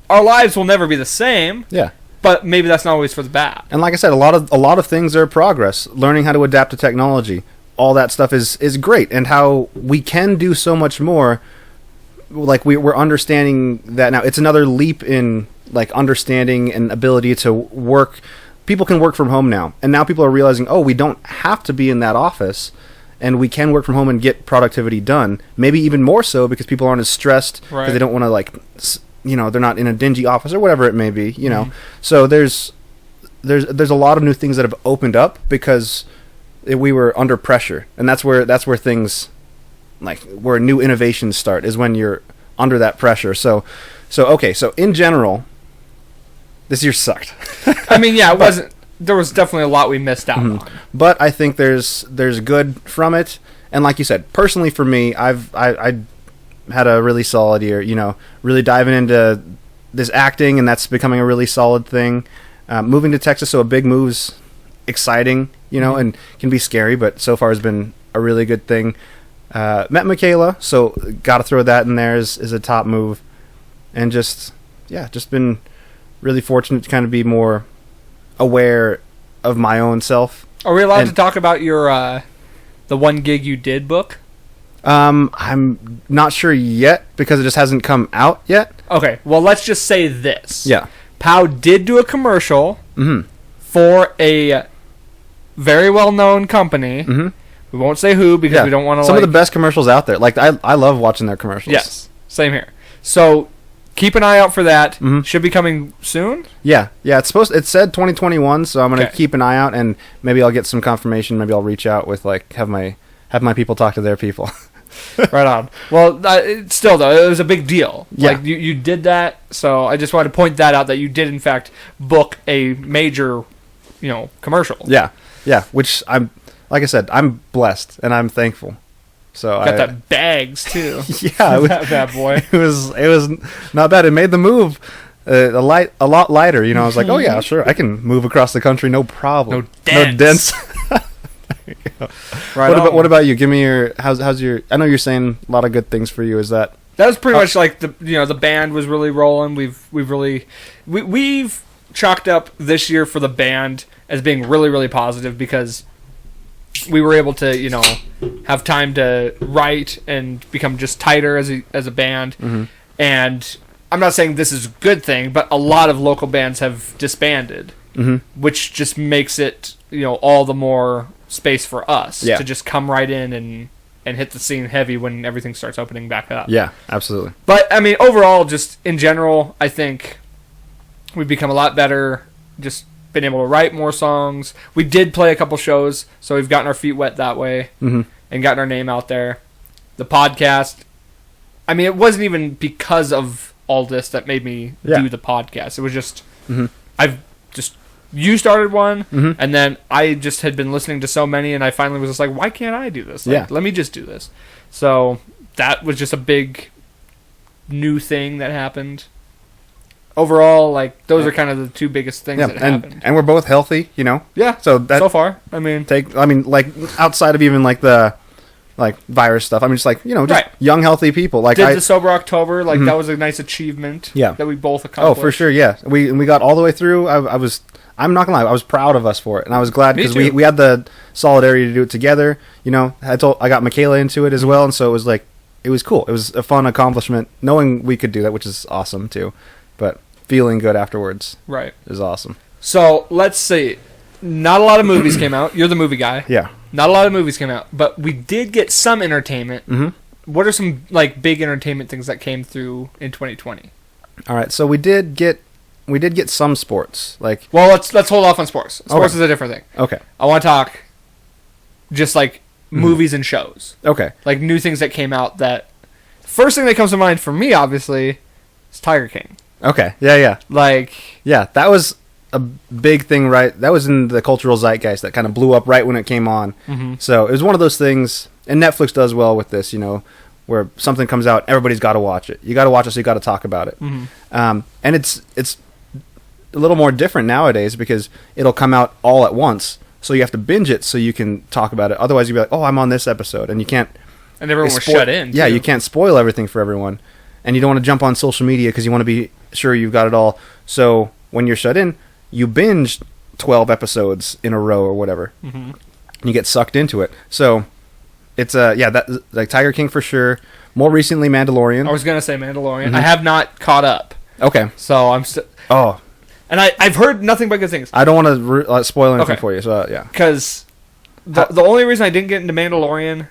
our lives will never be the same. Yeah. But maybe that's not always for the bad. And like I said, a lot of things are progress. Learning how to adapt to technology, all that stuff is great, and how we can do so much more. Like we're understanding that now. It's another leap in like understanding and ability to work. People can work from home now, and now people are realizing, oh, we don't have to be in that office, and we can work from home and get productivity done. Maybe even more so because people aren't as stressed because they don't want to they're not in a dingy office or whatever it may be. So there's a lot of new things that have opened up because we were under pressure, and that's where things. Like where new innovations start is when you're under that pressure. So in general, this year sucked. I mean, yeah, it wasn't. There was definitely a lot we missed out on. But I think there's good from it. And like you said, personally for me, I had a really solid year. Really diving into this acting, and that's becoming a really solid thing. Moving to Texas, so a big move's exciting, and can be scary, but so far has been a really good thing. Met Michaela, so got to throw that in there as a top move, and just been really fortunate to kind of be more aware of my own self. Are we allowed to talk about your the one gig you did book? I'm not sure yet because it just hasn't come out yet. Okay, well let's just say this. Yeah, Pow did do a commercial for a very well-known company. We won't say who because we don't want to. Some of the best commercials out there. Like I love watching their commercials. Yes, same here. So keep an eye out for that. Should be coming soon. Yeah. It said 2021, so I'm gonna keep an eye out, and maybe I'll get some confirmation. Maybe I'll reach out with have my people talk to their people. Right on. Well, still though, it was a big deal. Yeah. Like you did that, so I just wanted to point that out that you did in fact book a major, commercial. Yeah. Which like I said, I'm blessed and I'm thankful. So got that bags too. Yeah, that bad boy. It was not bad. It made the move a lot lighter. I was like, oh yeah, sure, I can move across the country, no problem. No dents. Right. What about you? Give me your how's your? I know you're saying a lot of good things for you. Is that was pretty much like the band was really rolling. We've chalked up this year for the band as being really, really positive because we were able to, have time to write and become just tighter as a band. And I'm not saying this is a good thing, but a lot of local bands have disbanded, which just makes it, all the more space for us to just come right in and hit the scene heavy when everything starts opening back up. Yeah, absolutely. But, I mean, overall, just in general, I think We've become a lot better. Just been able to write more songs. We did play a couple shows, so we've gotten our feet wet that way and gotten our name out there. The podcast. I mean, it wasn't even because of all this that made me do the podcast. It was just you started one, and then I just had been listening to so many, and I finally was just like, why can't I do this? Like, let me just do this. So that was just a big new thing that happened. Overall, like, those are kind of the two biggest things that happened. And we're both healthy, you know? Yeah, so far. I mean, like, outside of even, like, the, like, virus stuff, I mean, just, like, you know, just young, healthy people. Like, the Sober October, like, that was a nice achievement that we both accomplished. Oh, for sure, yeah. We got all the way through. I'm not gonna lie, I was proud of us for it, and I was glad because we had the solidarity to do it together. You know, I got Michaela into it as well, and so it was like, it was cool. It was a fun accomplishment, knowing we could do that, which is awesome too. But feeling good afterwards, is awesome. So let's see. Not a lot of movies came out. You're the movie guy. Yeah. Not a lot of movies came out, but we did get some entertainment. What are some like big entertainment things that came through in 2020? All right, so we did get some sports. Like, well, let's hold off on sports. Sports is a different thing. Okay. I want to talk just like movies and shows. Okay. Like new things that came out. That first thing that comes to mind for me, obviously, is Tiger King. Okay. Yeah. Like, yeah, that was a big thing, right? That was in the cultural zeitgeist that kind of blew up right when it came on. So it was one of those things, and Netflix does well with this, you know, where something comes out, everybody's got to watch it. You got to watch it, so you got to talk about it. And it's a little more different nowadays because it'll come out all at once, so you have to binge it so you can talk about it. Otherwise, you'd be like, "Oh, I'm on this episode," and you can't. And everyone was shut in. Yeah, you can't spoil everything for everyone, and you don't want to jump on social media because you want to be sure you've got it all. So when you're shut in, you binge 12 episodes in a row or whatever. You get sucked into it. So it's that like Tiger King for sure. More recently, Mandalorian. I was gonna say Mandalorian. I have not caught up. Okay. So I'm still. Oh. And I've heard nothing but good things. I don't want to spoil anything for you. So yeah. Because the only reason I didn't get into Mandalorian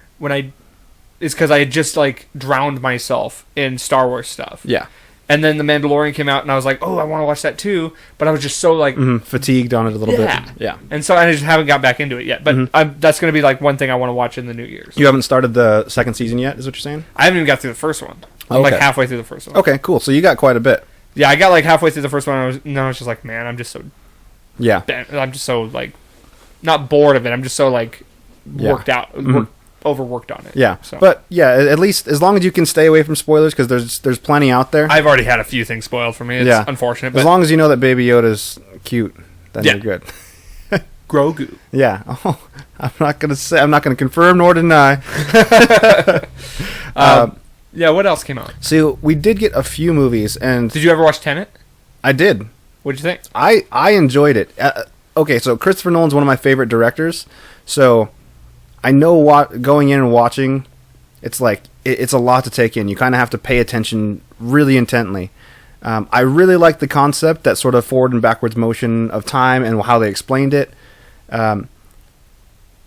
is because I had just like drowned myself in Star Wars stuff. Yeah. And then the Mandalorian came out, and I was like, "Oh, I want to watch that too." But I was just so like fatigued on it a little bit. Yeah. And so I just haven't got back into it yet. But that's going to be like one thing I want to watch in the New Year's. You haven't started the second season yet, is what you're saying? I haven't even got through the first one. I'm like halfway through the first one. Okay, cool. So you got quite a bit. Yeah, I got like halfway through the first one, and I was just like, man, I'm just so... Yeah. I'm just so, like, not bored of it. I'm just so, like, worked out, overworked on it. Yeah. So. But, yeah, at least as long as you can stay away from spoilers, because there's plenty out there. I've already had a few things spoiled for me. It's unfortunate. But as long as you know that Baby Yoda's cute, then you're good. Grogu. Yeah. Oh, I'm not going to confirm nor deny. Yeah, what else came out? So we did get a few movies, and did you ever watch Tenet? I did. What did you think? I enjoyed it. Okay, so Christopher Nolan's one of my favorite directors, so I know what going in and watching, it's like it's a lot to take in. You kind of have to pay attention really intently. I really like the concept, that sort of forward and backwards motion of time and how they explained it.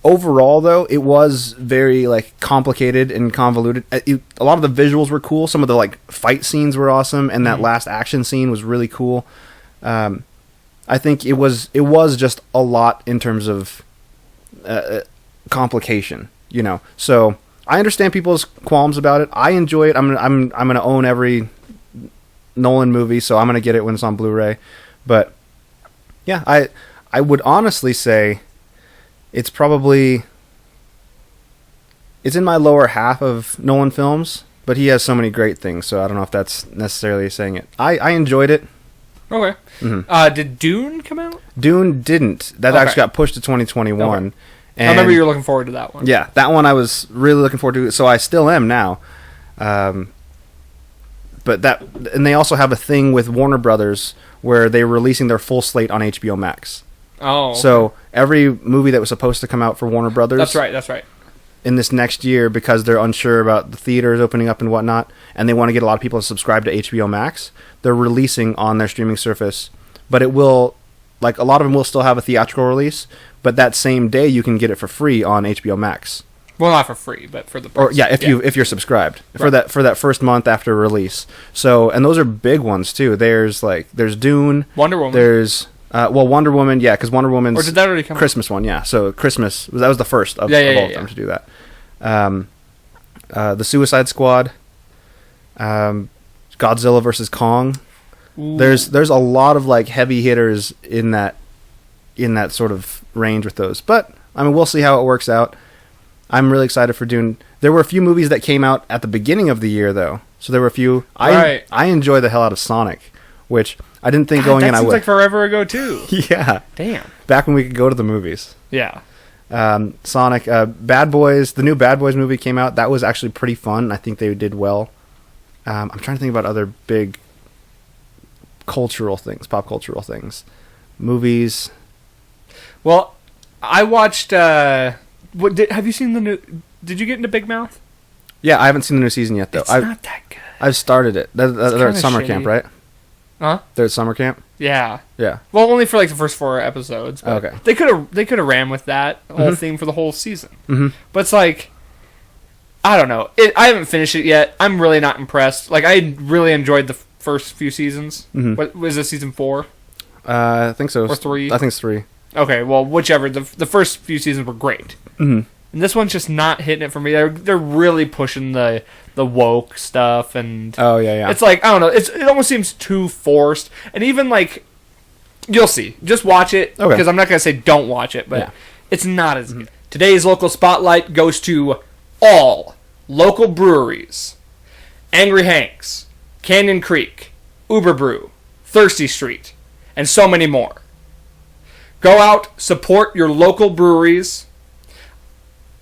Overall, though, it was very like complicated and convoluted. A lot of the visuals were cool. Some of the like fight scenes were awesome, and that last action scene was really cool. I think it was just a lot in terms of complication, you know. So I understand people's qualms about it. I enjoy it. I'm gonna own every Nolan movie, so I'm gonna get it when it's on Blu-ray. But yeah, I would honestly say it's in my lower half of Nolan films, but he has so many great things, so I don't know if that's necessarily saying it. I enjoyed it. Okay. Did Dune come out? Dune didn't. That actually got pushed to 2021. Okay. And I remember you were looking forward to that one. Yeah, that one I was really looking forward to, so I still am now. But they also have a thing with Warner Brothers where they're releasing their full slate on HBO Max. Oh. Okay. So every movie that was supposed to come out for Warner Brothers. That's right. In this next year, because they're unsure about the theaters opening up and whatnot, and they want to get a lot of people to subscribe to HBO Max, they're releasing on their streaming service. But it will, like, a lot of them will still have a theatrical release, but that same day you can get it for free on HBO Max. Well, not for free, but for the Or price. yeah, if you're subscribed for Right. that first month after release. So, and those are big ones too. There's Dune, Wonder Woman. There's Wonder Woman, yeah, because Wonder Woman's Or did that already come out? Christmas one, yeah. So Christmas that was the first of all of them to do that. The Suicide Squad, Godzilla versus Kong. Ooh. There's a lot of like heavy hitters in that sort of range with those. But I mean, we'll see how it works out. I'm really excited for Dune. There were a few movies that came out at the beginning of the year, though. So there were a few. Right. I enjoy the hell out of Sonic, which I didn't think going in I That seems would. like forever ago, too. Yeah. Damn. Back when we could go to the movies. Yeah. Sonic, Bad Boys, the new Bad Boys movie came out. That was actually pretty fun. I think they did well. I'm trying to think about other big cultural things, pop cultural things. Movies. Well, I watched... have you seen the new... Did you get into Big Mouth? Yeah, I haven't seen the new season yet, though. It's not that good. I've started it. They're at kinda summer shitty. camp, right? Huh? They're at summer camp? Yeah. Yeah. Well, only for like the first 4 episodes. But Okay. They could have ran with that whole theme for the whole season. Mm-hmm. But it's like... I don't know. I haven't finished it yet. I'm really not impressed. Like, I really enjoyed the first few seasons. Mhm. What was this, season 4? I think so. Or 3? I think it's 3. Okay, well, whichever. The first few seasons were great. Mm-hmm. And this one's just not hitting it for me. They're really pushing the woke stuff, and Oh, yeah. it's like, I don't know, it almost seems too forced. And even like, you'll see. Just watch it, Okay. because I'm not gonna say don't watch it, but Yeah. it's not as good. Today's local spotlight goes to all local breweries: Angry Hanks, Canyon Creek, Uber Brew, Thirsty Street, and so many more. Go out, support your local breweries.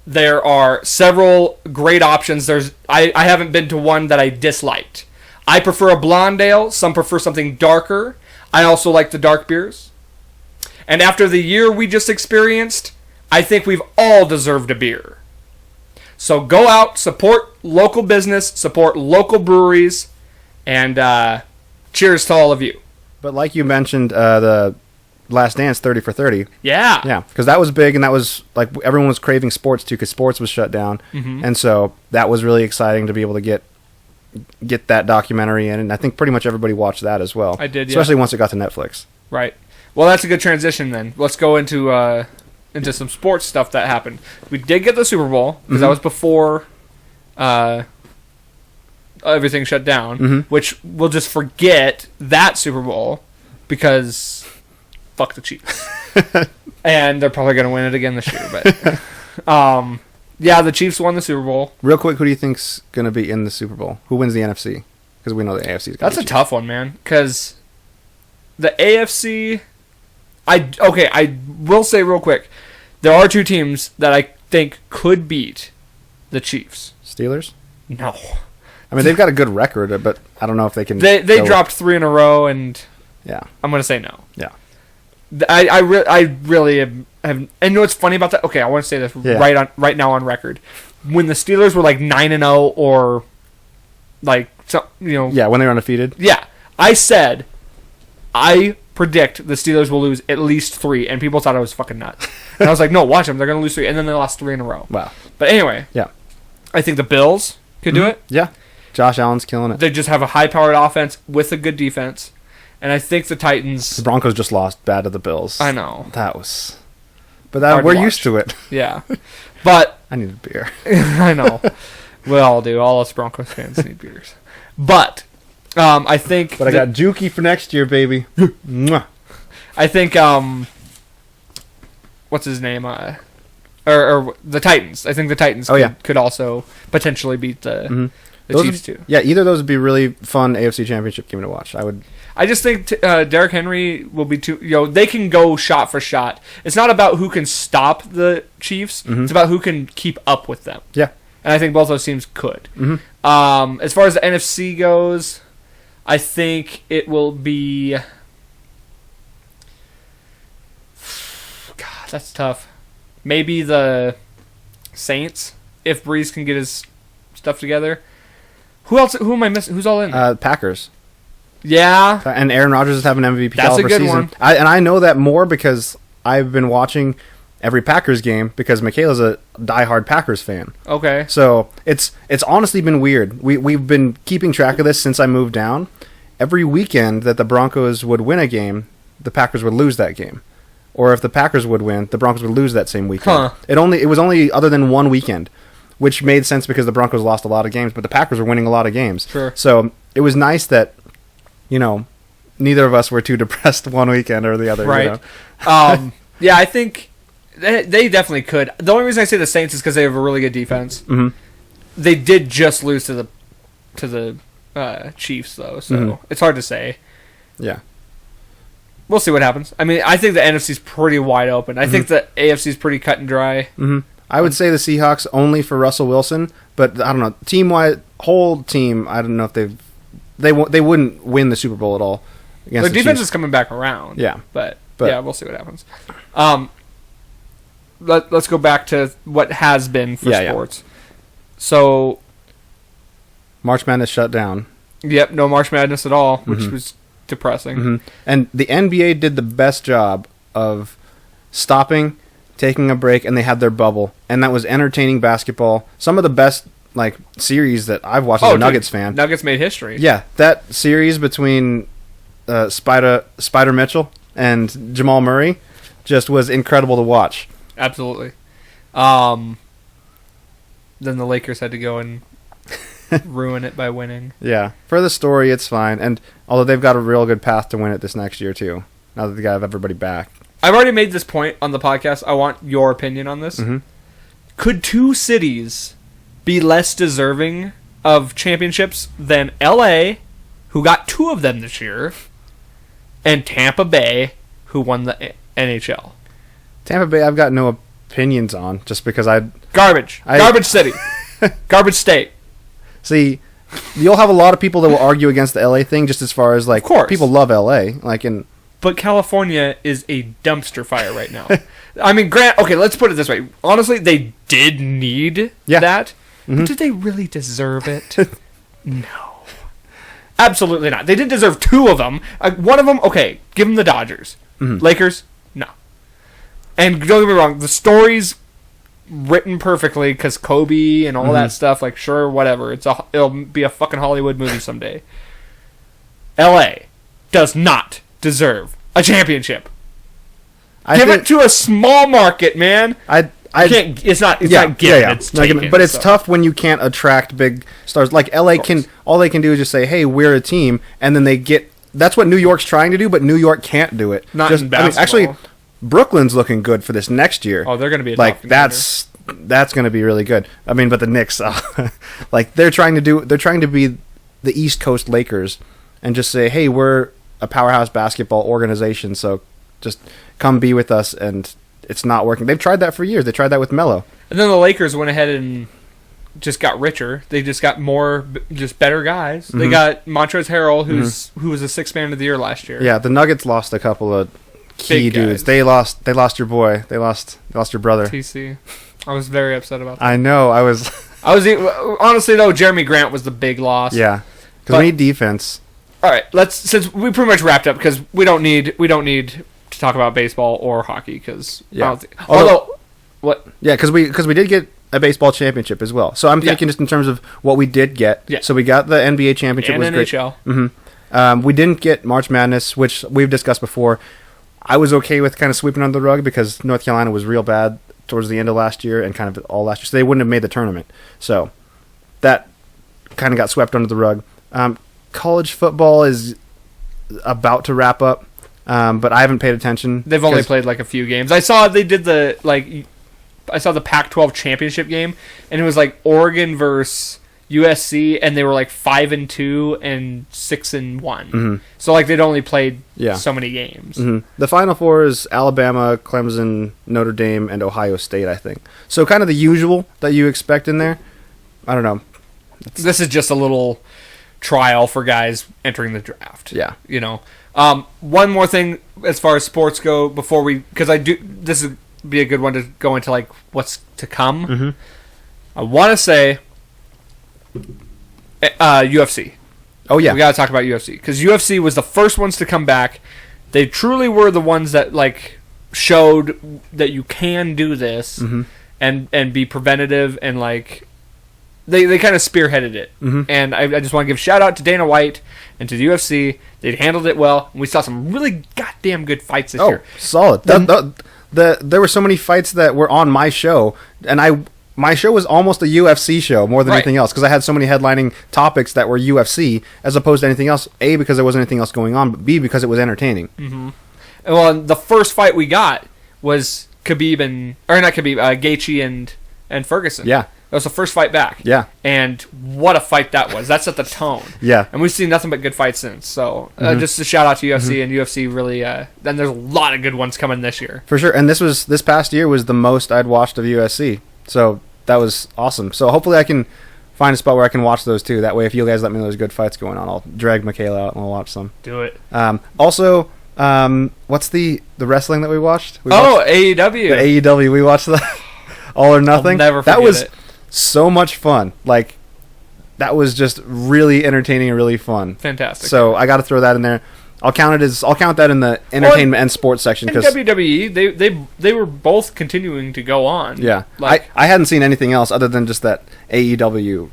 There are several great options. I haven't been to one that I disliked. I prefer a blonde ale. Some prefer something darker. I also like the dark beers. And after the year we just experienced, I think we've all deserved a beer. So go out, support local business, support local breweries, and cheers to all of you. But like you mentioned, the Last Dance 30 for 30. Yeah. Yeah, because that was big, and that was like everyone was craving sports too, because sports was shut down, and so that was really exciting to be able to get that documentary in, and I think pretty much everybody watched that as well. I did, yeah. Especially once it got to Netflix. Right. Well, that's a good transition then. Let's go into some sports stuff that happened. We did get the Super Bowl, because that was before everything shut down, which we'll just forget that Super Bowl, because fuck the Chiefs. And they're probably going to win it again this year. But yeah, the Chiefs won the Super Bowl. Real quick, who do you think's going to be in the Super Bowl? Who wins the NFC? Because we know the AFC is going to That's a tough one, man, because the AFC... I will say real quick, there are 2 teams that I think could beat the Chiefs. Steelers? No. I mean, they've got a good record, but I don't know if they can... They go- dropped 3 in a row, and Yeah. I'm going to say no. Yeah. I really have... And you know what's funny about that? Okay, I want to say this right now on record. When the Steelers were like 9-0 or like... Yeah, when they were undefeated. Yeah. I said... I predict the Steelers will lose at least 3, and people thought I was fucking nuts. And I was like, no, watch them. They're going to lose 3. And then they lost 3 in a row. Wow. But anyway. Yeah. I think the Bills could do it. Yeah. Josh Allen's killing it. They just have a high-powered offense with a good defense. And I think the Titans... The Broncos just lost bad to the Bills. I know. That was... But Hard to we're watch. used to it. Yeah. But... I need a beer. I know. We all do. All us Broncos fans need beers. But... I think... But I got Juki for next year, baby. Mwah. I think... What's his name? Or the Titans. I think the Titans could also potentially beat the Chiefs too. Yeah, either of those would be really fun AFC Championship game to watch. I just think Derrick Henry will be too... they can go shot for shot. It's not about who can stop the Chiefs. It's about who can keep up with them. Yeah. And I think both those teams could. As far as the NFC goes, I think it will be... God, that's tough. Maybe the Saints, if Breeze can get his stuff together. Who else? Who am I missing? Who's all in there? Packers. Yeah. And Aaron Rodgers is having an MVP That's a caliber good season. one. I know that more because I've been watching every Packers game because Michaela's a diehard Packers fan. Okay. So it's honestly been weird. We've been keeping track of this since I moved down. Every weekend that the Broncos would win a game, the Packers would lose that game. Or if the Packers would win, the Broncos would lose that same weekend. Huh. It was only other than one weekend, which made sense because the Broncos lost a lot of games, but the Packers were winning a lot of games. Sure. So it was nice that, neither of us were too depressed one weekend or the other. Right. Yeah, I think they definitely could. The only reason I say the Saints is because they have a really good defense. Mm-hmm. They did just lose to the Chiefs, though, so it's hard to say. Yeah. We'll see what happens. I mean, I think the NFC's pretty wide open. I think the AFC's pretty cut and dry. Mm-hmm. I would say the Seahawks only for Russell Wilson, but I don't know. Team-wide, whole team, I don't know if they wouldn't win the Super Bowl at all. Their defense is coming back around. Yeah. But yeah, we'll see what happens. Let's go back to what has been for sports. Yeah. So, March Madness shut down. Yep, no March Madness at all, which was depressing. Mm-hmm. And the NBA did the best job of stopping, taking a break, and they had their bubble, and that was entertaining basketball. Some of the best series that I've watched as a Nuggets fan. Nuggets made history. Yeah, that series between Spider Mitchell and Jamal Murray just was incredible to watch. Absolutely. Then the Lakers had to go and ruin it by winning. Yeah. For the story, it's fine. And although they've got a real good path to win it this next year, too, now that they got everybody back. I've already made this point on the podcast. I want your opinion on this. Mm-hmm. Could two cities be less deserving of championships than LA, who got 2 of them this year, and Tampa Bay, who won the NHL? Tampa Bay, I've got no opinions on, just because Garbage city. Garbage state. See, you'll have a lot of people that will argue against the LA thing, just as far as, of course. People love LA. But California is a dumpster fire right now. I mean, okay, let's put it this way. Honestly, they did need that. Mm-hmm. But did they really deserve it? No. Absolutely not. They did deserve 2 of them. One of them, okay, give them the Dodgers. Mm-hmm. Lakers, no. And don't get me wrong, the story's written perfectly because Kobe and all that stuff, sure, whatever. It'll be a fucking Hollywood movie someday. LA does not deserve a championship. Give it to a small market, man. It's not given. It's taken, but it's tough when you can't attract big stars. Like LA all they can do is just say, "Hey, we're a team," and then they get. That's what New York's trying to do, but New York can't do it. Not in basketball. Actually, Brooklyn's looking good for this next year. Oh, they're going to be that's going to be really good. I mean, but the Knicks, they're trying to be the East Coast Lakers, and just say, "Hey, we're a powerhouse basketball organization, so just come be with us." And it's not working. They've tried that for years. They tried that with Melo. And then the Lakers went ahead and just got richer. They just got more, just better guys. Mm-hmm. They got Montrezl Harrell, who was a 6th man of the year last year. Yeah, the Nuggets lost a couple of key dudes. They lost your boy. They lost your brother. TC. I was very upset about that. I know. I was honestly though, Jeremy Grant was the big loss. Yeah, because we need defense. All right, since we pretty much wrapped up because we don't need to talk about baseball or hockey because what? Yeah, because we did get a baseball championship as well. So I'm thinking just in terms of what we did get. Yeah. So we got the NBA championship, and was NHL. Great. Mm-hmm. We didn't get March Madness, which we've discussed before. I was okay with kind of sweeping under the rug because North Carolina was real bad towards the end of last year and kind of all last year, so they wouldn't have made the tournament. So that kind of got swept under the rug. College football is about to wrap up, but I haven't paid attention. They've only played a few games. I saw they did I saw the Pac-12 championship game, and it was Oregon versus USC, and they were 5-2 and 6-1. Mm-hmm. So they'd only played so many games. Mm-hmm. The Final Four is Alabama, Clemson, Notre Dame, and Ohio State, I think. So kind of the usual that you expect in there. I don't know. This is just a little trial for guys entering the draft. Yeah. One more thing as far as sports go before because this would be a good one to go into what's to come. Mm-hmm. I want to say UFC. Oh yeah, we got to talk about UFC because UFC was the first ones to come back. They truly were the ones that showed that you can do this Mm-hmm. and be preventative, and like they kind of spearheaded it. Mm-hmm. And I just want to give a shout out to Dana White and to the UFC. They handled it well, and we saw some really goddamn good fights this year. Solid. There were so many fights that were on my show, and my show was almost a UFC show more than anything else, because I had so many headlining topics that were UFC as opposed to anything else. A, because there wasn't anything else going on, but B, because it was entertaining. Mm-hmm. Well, the first fight we got was Gaethje and Ferguson. Yeah. That was the first fight back. Yeah. And what a fight that was. That set the tone. Yeah. And we've seen nothing but good fights since. So just a shout out to UFC, and UFC really, then there's a lot of good ones coming this year. For sure. And this past year was the most I'd watched of UFC. So that was awesome. So hopefully I can find a spot where I can watch those too. That way, if you guys let me know there's good fights going on, I'll drag Michaela out and we'll watch some. Do it. Also, what's the wrestling that we watched? AEW. The AEW. We watched that. All or Nothing. I'll never forget that was it. So much fun. Like, that was just really entertaining and really fun. Fantastic. So I got to throw that in there. I'll count that in the entertainment and sports section. In Cause, WWE, they were both continuing to go on. Yeah, like, I hadn't seen anything else other than just that AEW,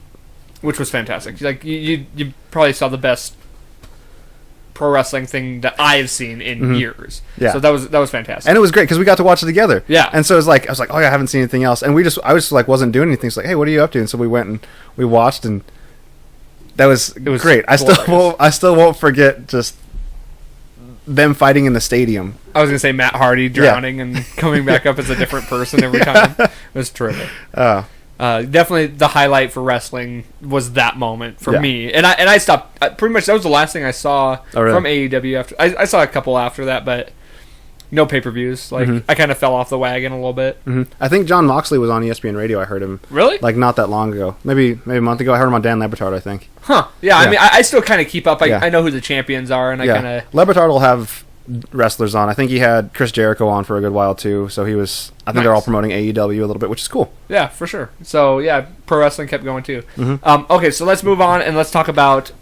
which was fantastic. Like you probably saw the best pro wrestling thing that I've seen in years. Yeah. So that was fantastic. And it was great because we got to watch it together. Yeah. And so I was like, oh, I haven't seen anything else. And I was like, wasn't doing anything. It's like, hey, what are you up to? And so we went and we watched, and it was great. I still won't forget just them fighting in the stadium. I was gonna say Matt Hardy drowning and coming back up as a different person every time. It was terrific. Definitely the highlight for wrestling was that moment for me, and I stopped. Pretty much that was the last thing I saw from AEW. After I saw a couple after that, but no pay-per-views. Like I kind of fell off the wagon a little bit. I think John Moxley was on ESPN Radio. I heard him really not that long ago, maybe a month ago. I heard him on Dan Le Batard, I think. Huh? Yeah. I mean, I still kind of keep up. I know who the champions are, and I kind of Le Batard will have wrestlers on. I think he had Chris Jericho on for a good while too. So he was. I think they're all promoting AEW a little bit, which is cool. Yeah, for sure. So yeah, pro wrestling kept going too. Okay, so let's move on and let's talk about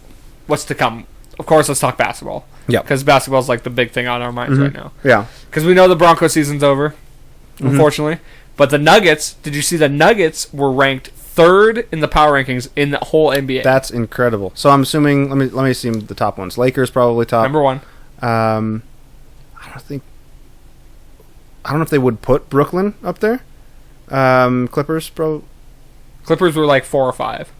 what's to come. Of course, let's talk basketball. Yeah, because basketball's like the big thing on our minds right now. Yeah, because we know the Broncos season's over, unfortunately. But the Nuggets, did you see the Nuggets were ranked third in the power rankings in the whole NBA? That's incredible. So I'm assuming. Let me see the top ones. Lakers probably top. Number one. I don't know if they would put Brooklyn up there. Clippers, Clippers were like 4 or 5.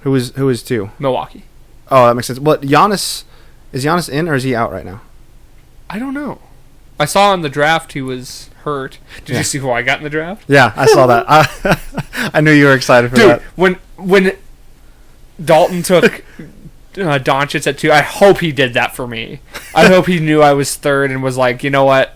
Who is 2? Milwaukee. Oh, that makes sense. But is Giannis in or is he out right now? I don't know. I saw in the draft he was hurt. Did you see who I got in the draft? Yeah, I saw that. I knew you were excited for that. Dude, when Dalton took Doncic at 2, I hope he did that for me. I hope he knew I was third and was like, you know what?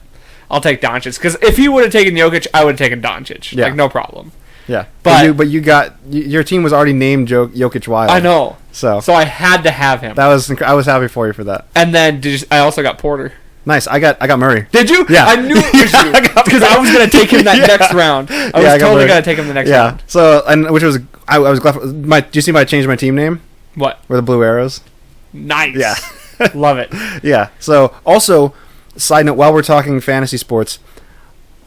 I'll take Doncic. Because if he would have taken Jokic, I would have taken Doncic. Yeah. Like, no problem. Yeah. But you got... Your team was already named Jokic Wild. I know. So I had to have him. I was happy for you for that. And then I also got Porter. Nice. I got Murray. Did you? Yeah. I knew it was you. Because I was going to take him that next round. I was totally going to take him the next round. So, and which was... I was glad... do you see I changed my team name? What? Were the Blue Arrows. Nice. Yeah. Love it. Yeah. So, also, side note, while we're talking fantasy sports,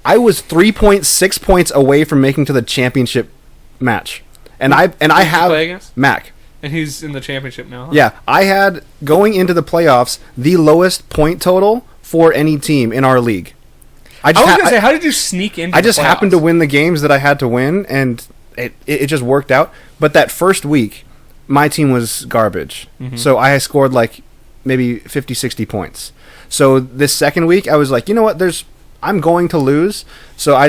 I was 3.6 points away from making to the championship match. And I have play against? Mac. And he's in the championship now. Huh? Yeah. I had, going into the playoffs, the lowest point total for any team in our league. I was going to say, how did you sneak into I just happened to win the games that I had to win, and it just worked out. But that first week, my team was garbage. So I scored like maybe 50, 60 points. So this second week, I was like, you know what, I'm going to lose. So I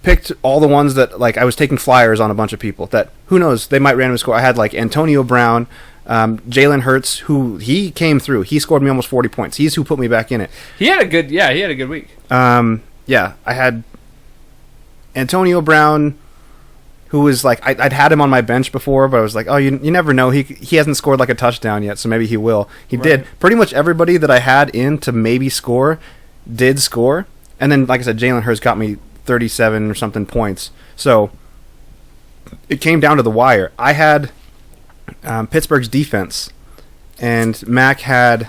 picked all the ones that, like, I was taking flyers on a bunch of people that, who knows, they might randomly score. I had like Antonio Brown, Jalen Hurts, who he came through. He scored me almost 40 points. He's who put me back in it. He had a good week. Yeah, I had Antonio Brown, who was like, I'd had him on my bench before, but I was like, oh, you never know. He hasn't scored like a touchdown yet, so maybe he will. He did. Pretty much everybody that I had in to maybe score did score. And then, like I said, Jalen Hurts got me 37 or something points. So it came down to the wire. I had Pittsburgh's defense, and Mac had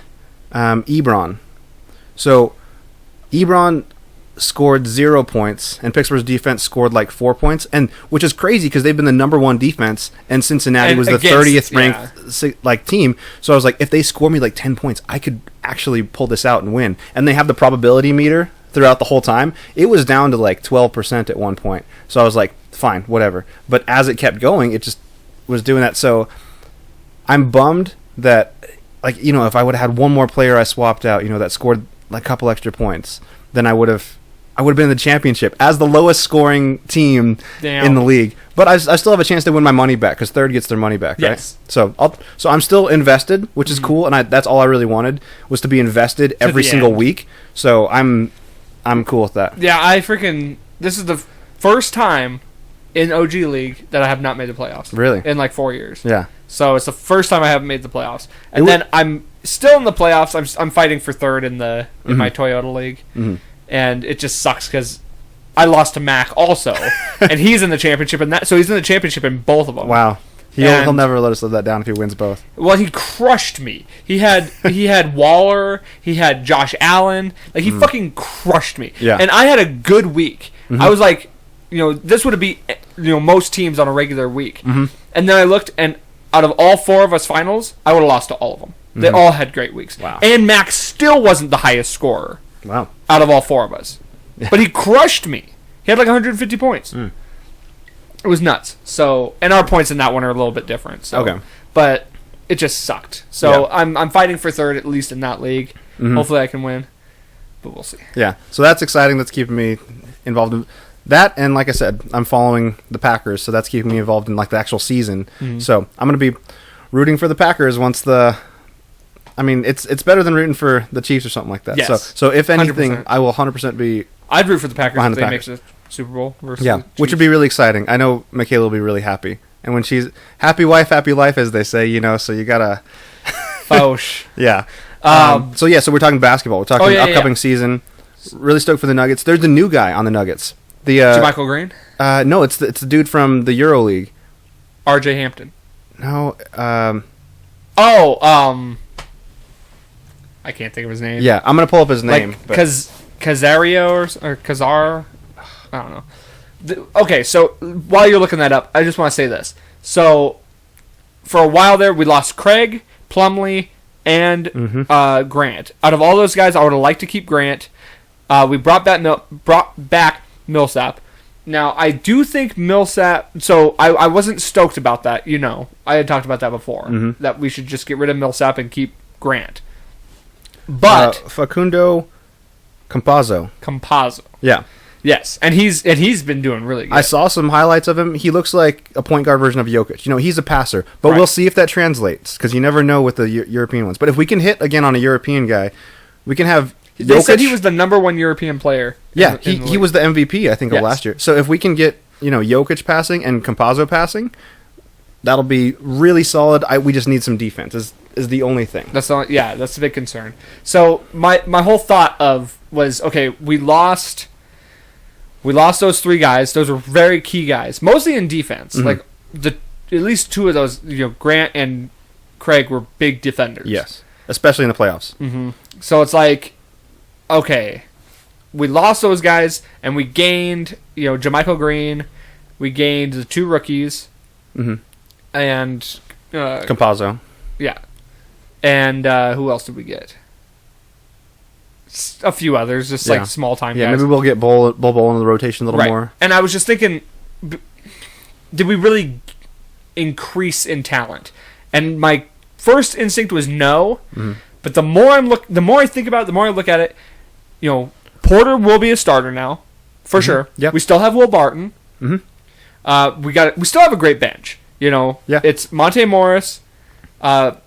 Ebron. So Ebron scored 0 points, and Pittsburgh's defense scored like 4 points, and which is crazy because they've been the number 1 defense, and Cincinnati was the 30th ranked team. So I was like, if they score me like 10 points, I could actually pull this out and win. And they have the probability meter throughout the whole time. It was down to like 12% at one point. So I was like, fine, whatever. But as it kept going, it just was doing that. So I'm bummed that, like, you know, if I would have had one more player I swapped out, you know, that scored like a couple extra points, then I would have been in the championship as the lowest scoring team in the league. But I still have a chance to win my money back because third gets their money back, right? Yes. So I'm still invested, which is cool, and that's all I really wanted was to be invested every single week. So I'm cool with that. Yeah, this is the first time in OG League that I have not made the playoffs. Really? In like 4 years. Yeah. So it's the first time I haven't made the playoffs. And then I'm still in the playoffs. I'm fighting for third in my Toyota League. Mm-hmm. And it just sucks because I lost to Mac also, and he's in the championship, so he's in the championship in both of them. Wow, he'll never let us live that down if he wins both. Well, he crushed me. He had Waller, he had Josh Allen, like he fucking crushed me. Yeah. And I had a good week. I was like, you know, this would be, you know, most teams on a regular week. And then I looked, and out of all 4 of us finals, I would have lost to all of them. They all had great weeks. Wow. And Mac still wasn't the highest scorer. Wow. Out of all 4 of us. But he crushed me. He had like 150 points. It was nuts. So, and our points in that one are a little bit different. So, okay. But it just sucked. So I'm fighting for third, at least in that league. Hopefully I can win. But we'll see. Yeah. So that's exciting. That's keeping me involved in that. And like I said, I'm following the Packers. So that's keeping me involved in like the actual season. So I'm going to be rooting for the Packers once I mean, it's better than rooting for the Chiefs or something like that. Yes. So if anything, 100%. I will 100% be. I'd root for the Packers if they make Packers. the Super Bowl versus Yeah, the Chiefs. which would be really exciting. I know Michaela will be really happy, and when she's happy wife, happy life, as they say, you know. So you gotta. Fauch. Yeah. So we're talking basketball. We're talking upcoming season. Really stoked for the Nuggets. There's a new guy on the Nuggets. The Jermichael Green. No, it's the dude from the Euro League. R.J. Hampton. No. I can't think of his name. Yeah, I'm gonna pull up his name. Like Casario or Kazar. I don't know. Okay, so while you're looking that up, I just want to say this. So for a while there, we lost Craig, Plumlee, and Grant. Out of all those guys, I would have liked to keep Grant. We brought back Millsap. Now, I do think Millsap... So, I wasn't stoked about that, you know. I had talked about that before. That we should just get rid of Millsap and keep Grant. But... Facundo Campazzo. Yeah. Yes, and he's been doing really good. I saw some highlights of him. He looks like a point guard version of Jokic. You know, he's a passer. But we'll see if that translates, because you never know with the European ones. But if we can hit, again, on a European guy, we can have... They said he was the number 1 European player. Yeah, he was the MVP, I think, of last year. So if we can get, you know, Jokic passing and Campazzo passing, that'll be really solid. We just need some defense is the only thing. That's the big concern. So my whole thought was, okay, we lost those 3 guys. Those were very key guys, mostly in defense. Like at least 2 of those, you know, Grant and Craig were big defenders. Yes, especially in the playoffs. So it's like, okay, we lost those guys, and we gained, you know, Jermichael Green. We gained the 2 rookies, and Campazzo. Yeah, and who else did we get? A few others, just like small time guys. Yeah, maybe we'll get Bull in the rotation a little more. And I was just thinking, did we really increase in talent? And my first instinct was no. But the more I think about it, the more I look at it, you know, Porter will be a starter now, for sure. Yep. We still have Will Barton. We still have a great bench. You know, it's Monte Morris, Campazzo.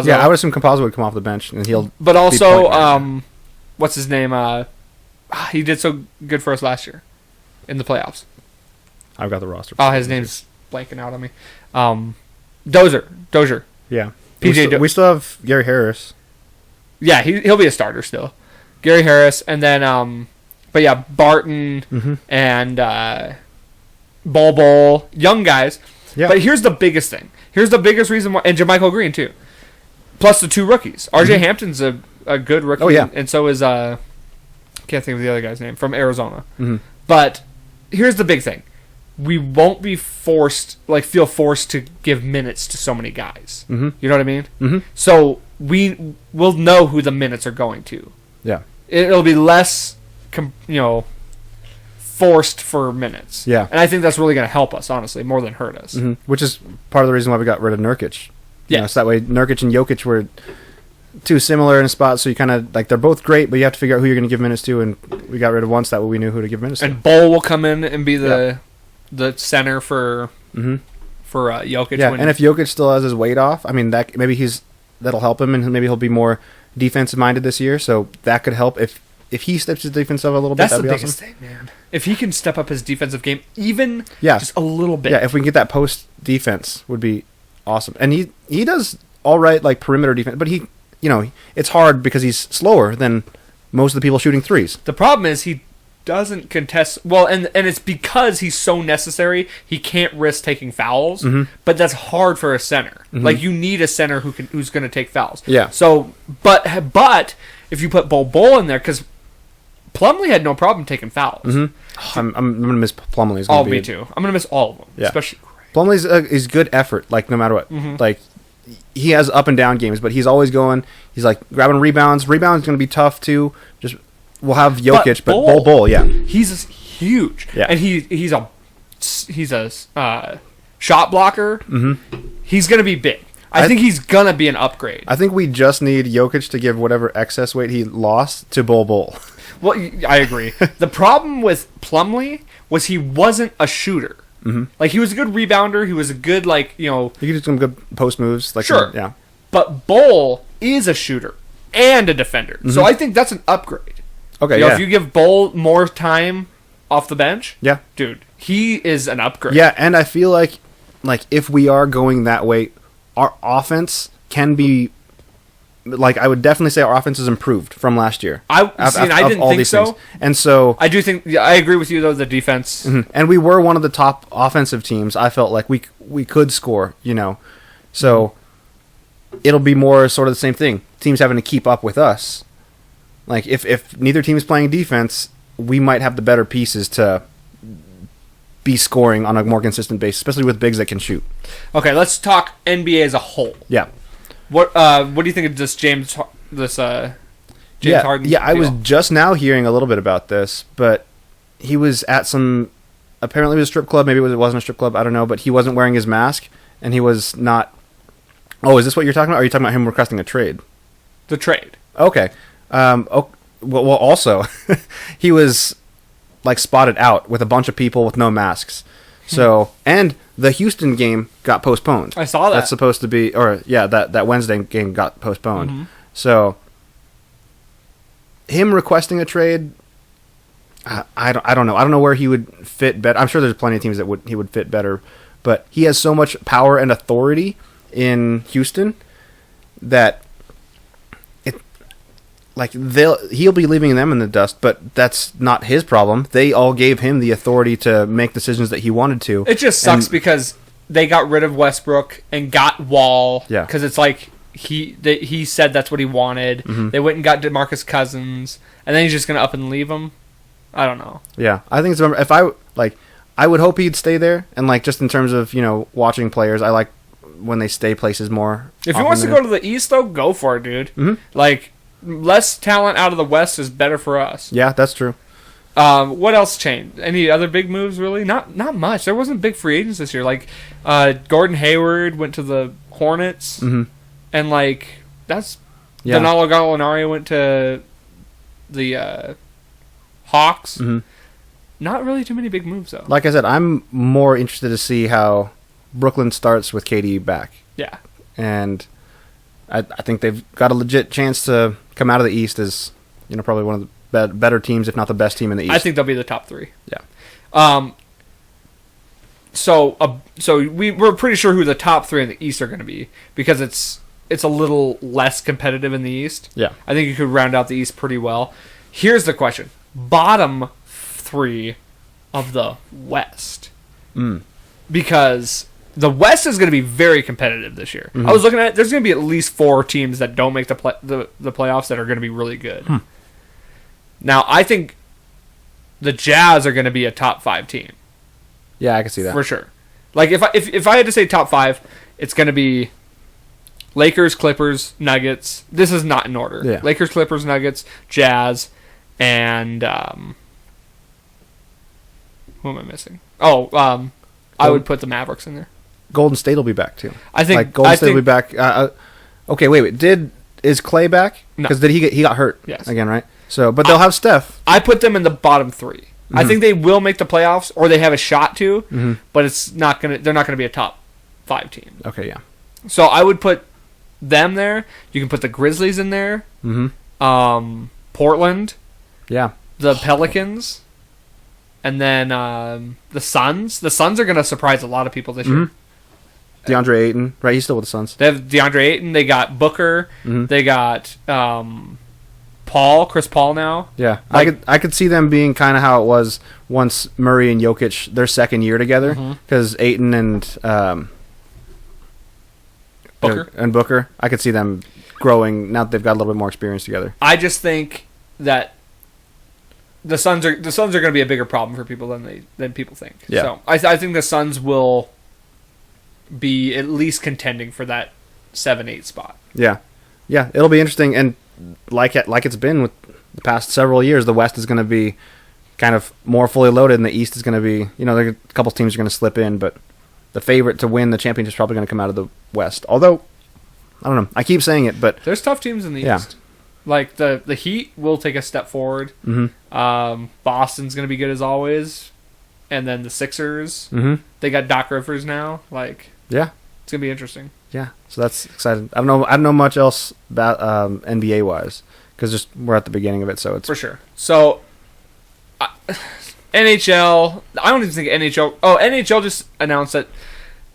Yeah, I would assume Campazzo would come off the bench and he'll. But also, what's his name? He did so good for us last year in the playoffs. I've got the roster. Oh, his name's blanking out on me. Dozier. Yeah. We still have Gary Harris. Yeah, he'll be a starter still. Gary Harris, and then but yeah, Barton and Bol, young guys. Yeah. But here's the biggest thing. Here's the biggest reason why, and Jermichael Green too. Plus the 2 rookies. R.J. Hampton's a a good rookie. Oh, yeah. And so is can't think of the other guy's name from Arizona. Mm-hmm. But here's the big thing: we won't be feel forced to give minutes to so many guys. Mm-hmm. You know what I mean? Mm-hmm. So we'll know who the minutes are going to. Yeah. It'll be less, forced for minutes. Yeah. And I think that's really going to help us, honestly, more than hurt us. Mm-hmm. Which is part of the reason why we got rid of Nurkic. Yeah. So that way Nurkic and Jokic were too similar in a spot, so you kind of, like, they're both great, but you have to figure out who you're going to give minutes to, and we got rid of one, so that way we knew who to give minutes to. And Bol will come in and be the center for Jokic. Yeah, and if Jokic still has his weight off, I mean, that'll help him, and maybe he'll be more defensive-minded this year, so that could help. If he steps his defense up a little bit, that's that'd the be biggest awesome. thing, man. If he can step up his defensive game even just a little bit. Yeah, if we can get that post defense, would be awesome. And he does all right, like, perimeter defense, but it's hard because he's slower than most of the people shooting threes. The problem is he doesn't contest well, and it's because he's so necessary. He can't risk taking fouls, but that's hard for a center. Mm-hmm. Like, you need a center who's going to take fouls. Yeah. So, but if you put Bol in there, because Plumlee had no problem taking fouls. Mm-hmm. I'm gonna miss Plumlee. Oh, me too. I'm gonna miss all of them. Yeah. Especially Plumlee's is good effort. Like, no matter what, like, he has up and down games, but he's always going. He's like grabbing rebounds. Rebounds going to be tough too. Just we'll have Jokic, but Bol, yeah, he's huge. Yeah, and he's a shot blocker. Mm-hmm. He's going to be big. I think he's going to be an upgrade. I think we just need Jokic to give whatever excess weight he lost to Bol. Well, I agree. The problem with Plumlee was he wasn't a shooter. Mm-hmm. Like, he was a good rebounder. He was a good, He could do some good post moves. Like, sure. Yeah. But Bol is a shooter and a defender. Mm-hmm. So I think that's an upgrade. Okay, if you give Bol more time off the bench, yeah, dude, he is an upgrade. Yeah, and I feel like if we are going that way, our offense can be... Like, I would definitely say our offense is improved from last year. I didn't think so. Things. And so... I do think... I agree with you, though, the defense... Mm-hmm. And we were one of the top offensive teams. I felt like we could score, So, it'll be more sort of the same thing. Teams having to keep up with us. Like, if neither team is playing defense, we might have the better pieces to be scoring on a more consistent basis, especially with bigs that can shoot. Okay, let's talk NBA as a whole. Yeah. What do you think of this James Harden? Yeah, deal? I was just now hearing a little bit about this, but he was at apparently it was a strip club, maybe it wasn't a strip club, I don't know, but he wasn't wearing his mask, and he was not... Oh, is this what you're talking about? Or are you talking about him requesting a trade? The trade. Okay. Well, also, he was, spotted out with a bunch of people with no masks. So, and the Houston game got postponed. I saw that. That's supposed to be, that Wednesday game got postponed. Mm-hmm. So, him requesting a trade, I don't know. I don't know where he would fit better. I'm sure there's plenty of teams that he would fit better, but he has so much power and authority in Houston that he'll be leaving them in the dust, but that's not his problem. They all gave him the authority to make decisions that he wanted to. It just sucks because they got rid of Westbrook and got Wall. Yeah. Because it's like he said that's what he wanted. Mm-hmm. They went and got DeMarcus Cousins, and then he's just gonna up and leave him. I don't know. Yeah, I think if I would hope he'd stay there, and just in terms of watching players, I like when they stay places more. If he wants to go to the East, though, go for it, dude. Mm-hmm. Less talent out of the West is better for us. Yeah, that's true. What else changed? Any other big moves, really? Not much. There wasn't big free agents this year. Gordon Hayward went to the Hornets, and that's... Yeah. Danilo Gallinari went to the Hawks. Mm-hmm. Not really too many big moves, though. Like I said, I'm more interested to see how Brooklyn starts with KD back. Yeah. And I think they've got a legit chance to come out of the East as probably one of the better teams, if not the best team in the East. I think they'll be the top 3. Yeah. So we're pretty sure who the top 3 in the East are going to be because it's a little less competitive in the East. Yeah. I think you could round out the East pretty well. Here's the question: bottom 3 of the West, because The West is going to be very competitive this year. I was looking at it. There's going to be at least 4 teams that don't make the playoffs that are going to be really good. Now, I think the Jazz are going to be a top 5 team. Yeah, I can see that. For sure. Like, if I had to say top 5, it's going to be Lakers, Clippers, Nuggets. This is not in order. Yeah. Lakers, Clippers, Nuggets, Jazz, and who am I missing? I would put the Mavericks in there. Golden State will be back too. I think like Golden State will be back. Okay, wait. Is Clay back? No. Because he got hurt again, right? So, but they'll have Steph. I put them in the bottom 3. I think they will make the playoffs, or they have a shot to, but it's not gonna. They're not gonna be a top 5 team. Okay, yeah. So I would put them there. You can put the Grizzlies in there. Portland. Yeah. The Pelicans. And then the Suns. The Suns are going to surprise a lot of people this year. DeAndre Ayton, right? He's still with the Suns. They have DeAndre Ayton. They got Booker. They got Chris Paul now. Yeah, I could see them being kind of how it was once Murray and Jokic their second year together, because Ayton and Booker. I could see them growing now that they've got a little bit more experience together. I just think that the Suns are going to be a bigger problem for people than people think. Yeah. So I think the Suns will be at least contending for that 7-8 spot. Yeah, it'll be interesting, and like it's been with the past several years, the West is going to be kind of more fully loaded, and the East is going to be, there are a couple teams are going to slip in, but the favorite to win the championship is probably going to come out of the West. Although, I don't know, I keep saying it, but there's tough teams in the East. Like the Heat will take a step forward. Boston's going to be good as always, and then the Sixers. They got Doc Rivers now. Like, yeah, it's going to be interesting. Yeah, so that's exciting. I don't know much else about NBA wise, because we're at the beginning of it, so it's for sure. So NHL. I don't even think NHL. Oh, NHL just announced that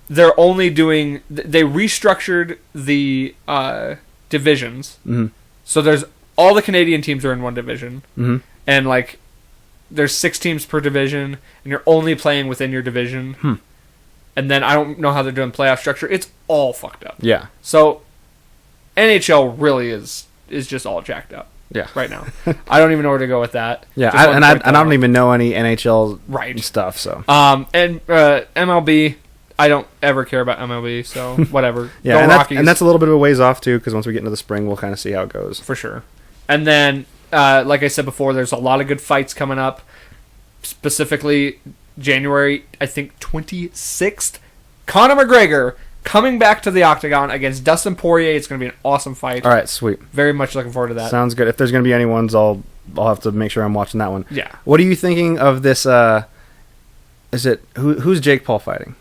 they're only doing. They restructured the divisions. So there's all the Canadian teams are in one division, and like there's 6 teams per division, and you're only playing within your division. And then I don't know how they're doing playoff structure. It's all fucked up. Yeah. So NHL really is just all jacked up. Yeah. Right now, I don't even know where to go with that. Yeah, I don't even know any NHL stuff. So and MLB. I don't ever care about MLB, so whatever. Yeah, and that's a little bit of a ways off too, because once we get into the spring, we'll kind of see how it goes. For sure. And then, like I said before, there's a lot of good fights coming up. Specifically, January, I think 26th, Conor McGregor coming back to the octagon against Dustin Poirier. It's going to be an awesome fight. All right, sweet. Very much looking forward to that. Sounds good. If there's going to be any ones, I'll have to make sure I'm watching that one. Yeah. What are you thinking of this? Is it who's Jake Paul fighting?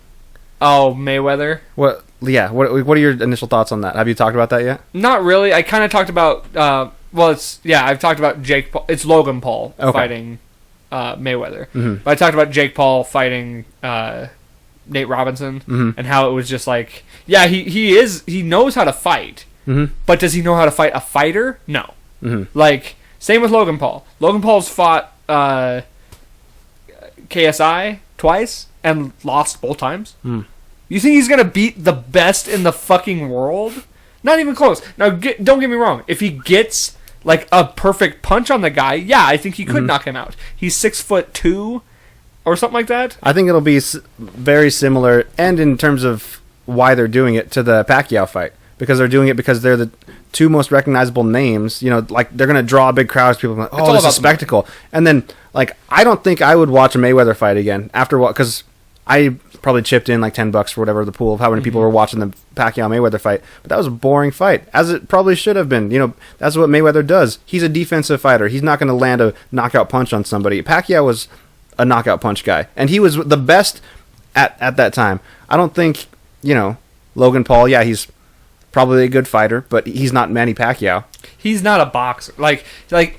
Oh, Mayweather. What? Yeah. What are your initial thoughts on that? Have you talked about that yet? Not really. I kind of talked about. I've talked about Jake Paul. It's Logan Paul fighting Mayweather. But I talked about Jake Paul fighting Nate Robinson and how it was just like, yeah, he knows how to fight, but does he know how to fight a fighter? No. Like, same with Logan Paul. Logan Paul's fought KSI twice and lost both times. You think he's going to beat the best in the fucking world? Not even close. Now, don't get me wrong. If he gets like a perfect punch on the guy, yeah, I think he could knock him out. He's 6'2" or something like that. I think it'll be very similar, and in terms of why they're doing it, to the Pacquiao fight, because they're doing it because they're the 2 most recognizable names. Like they're gonna draw big crowds. People are like, oh, this is a spectacle. And then, like, I don't think I would watch a Mayweather fight again after what, because I probably chipped in like $10 for whatever the pool of how many people were watching the Pacquiao Mayweather fight, but that was a boring fight, as it probably should have been. That's what Mayweather does. He's a defensive fighter. He's not going to land a knockout punch on somebody. Pacquiao was a knockout punch guy, and he was the best at that time. I don't think Logan Paul. Yeah, he's probably a good fighter, but he's not Manny Pacquiao. He's not a boxer,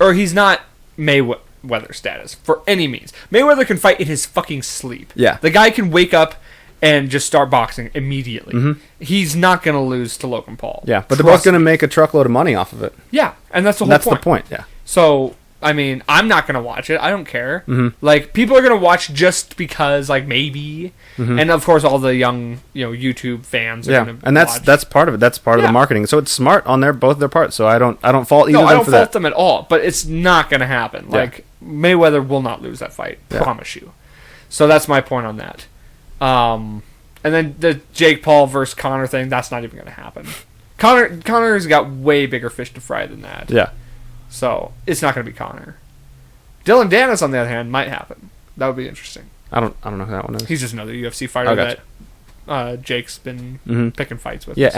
or he's not Mayweather status for any means. Mayweather can fight in his fucking sleep. Yeah. The guy can wake up and just start boxing immediately. He's not going to lose to Logan Paul. Yeah, but they're both going to make a truckload of money off of it. Yeah, and that's the whole point. That's the point, yeah. So, I mean, I'm not gonna watch it. I don't care. Mm-hmm. Like, people are gonna watch just because, like, maybe. Mm-hmm. And of course, all the young, YouTube fans are gonna and that's watch. that's part of it. That's part of the marketing. So it's smart on both their parts. So I don't fault either. No, I don't for fault that. them at all. But it's not gonna happen. Yeah. Like, Mayweather will not lose that fight. Yeah. Promise you. So that's my point on that. And then the Jake Paul versus Conor thing. That's not even gonna happen. Conor's got way bigger fish to fry than that. Yeah. So it's not going to be Conor. Dylan Dennis, on the other hand, might happen. That would be interesting. I don't know who that one is. He's just another UFC fighter that Jake's been picking fights with. Yeah.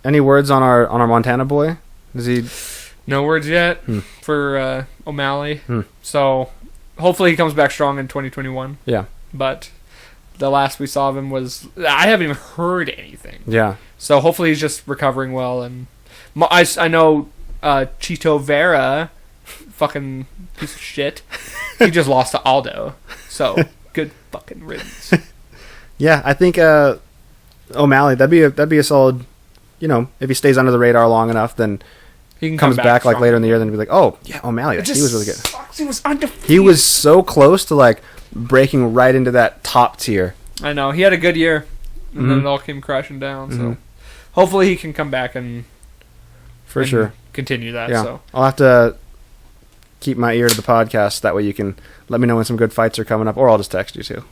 Any words on our Montana boy? Is he? No words yet for O'Malley. So hopefully he comes back strong in 2021. Yeah. But the last we saw of him was, I haven't even heard anything. Yeah. So hopefully he's just recovering well. And I know Chito Vera, fucking piece of shit, he just lost to Aldo. So good fucking riddance. Yeah, I think O'Malley, that'd be a solid. If he stays under the radar long enough, then he can comes come back like later in the year, then be like, oh yeah, O'Malley, he was really good. Sucks. He was undefeated. He was so close to like breaking right into that top tier. I know, he had a good year, and then it all came crashing down. So hopefully he can come back and sure continue that. Yeah, So I'll have to keep my ear to the podcast. That way you can let me know when some good fights are coming up, or I'll just text you too.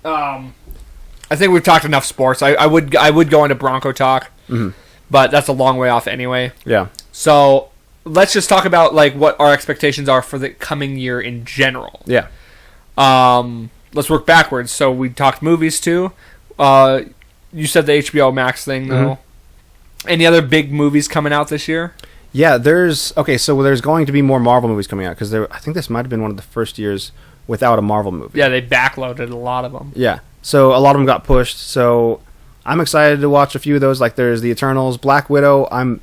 I think we've talked enough sports. I would go into Bronco talk, but that's a long way off anyway. Yeah. So let's just talk about like what our expectations are for the coming year in general. Yeah. Let's work backwards. So we talked movies too. You said the HBO Max thing though. Any other big movies coming out this year? Yeah, there's going to be more Marvel movies coming out because I think this might have been one of the first years without a Marvel movie. Yeah, they backloaded a lot of them. Yeah, so a lot of them got pushed. So I'm excited to watch a few of those. Like there's the Eternals, Black Widow. I'm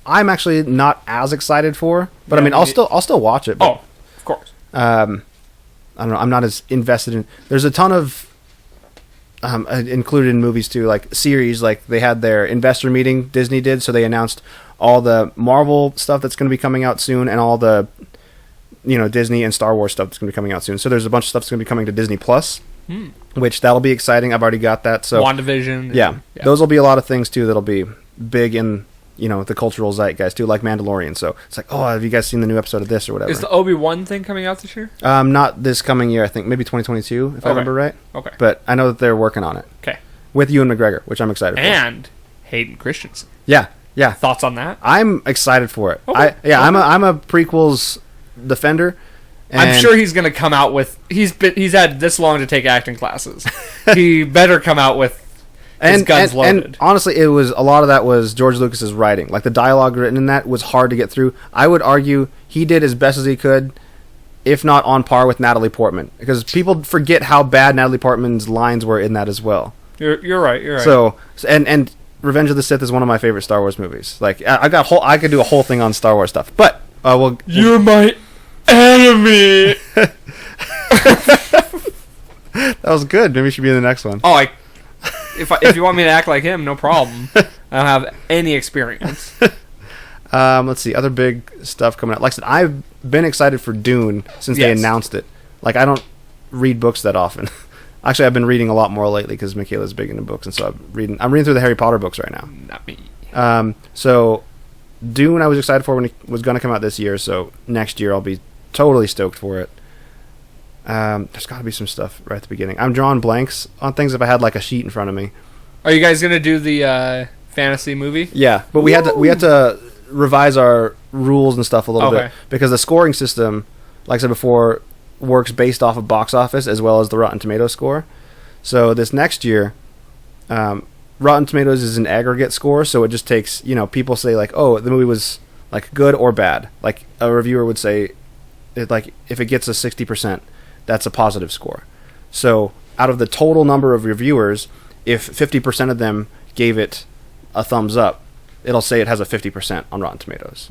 actually not as excited for, but I mean I'll still watch it. But, of course. I don't know. I'm not as invested in. There's a ton of included in movies too, like series. Like they had their investor meeting, Disney did, so they announced all the Marvel stuff that's going to be coming out soon, and all the Disney and Star Wars stuff that's going to be coming out soon. So there's a bunch of stuff that's going to be coming to Disney Plus, which that'll be exciting. I've already got that. So WandaVision. Yeah, those will be a lot of things too that'll be big in the cultural zeitgeist too, like Mandalorian. So it's like, oh, have you guys seen the new episode of this or whatever? Is the Obi-Wan thing coming out this year? Not this coming year. I think maybe 2022, if I remember right. Okay. But I know that they're working on it. Okay. With Ewan McGregor, which I'm excited for. And Hayden Christensen. Yeah. Thoughts on that? I'm excited for it. Okay. I'm a prequels defender. I'm sure he's going to come out with. He's had this long to take acting classes. He better come out with his guns loaded. And honestly, a lot of that was George Lucas's writing. Like the dialogue written in that was hard to get through. I would argue he did as best as he could, if not on par with Natalie Portman, because people forget how bad Natalie Portman's lines were in that as well. You're right. So and Revenge of the Sith is one of my favorite Star Wars movies. Like I could do a whole thing on Star Wars stuff, but you're my enemy. That was good. Maybe we should be in the next one. Oh, if you want me to act like him, no problem. I don't have any experience. Let's see, other big stuff coming out. Like I said, I've been excited for Dune since they announced it. Like I don't read books that often. Actually, I've been reading a lot more lately because Michaela's big into books, and so I'm reading through the Harry Potter books right now. Not me. So Dune, I was excited for when it was going to come out this year. So next year, I'll be totally stoked for it. There's got to be some stuff right at the beginning. I'm drawing blanks on things if I had like a sheet in front of me. Are you guys gonna do the fantasy movie? Yeah, but we had to revise our rules and stuff a little bit because the scoring system, like I said before, works based off of box office as well as the Rotten Tomatoes score. So this next year, Rotten Tomatoes is an aggregate score, so it just takes people say like, oh, the movie was like good or bad. Like a reviewer would say, like if it gets a 60%. That's a positive score. So out of the total number of reviewers, if 50% of them gave it a thumbs up, it'll say it has a 50% on Rotten Tomatoes.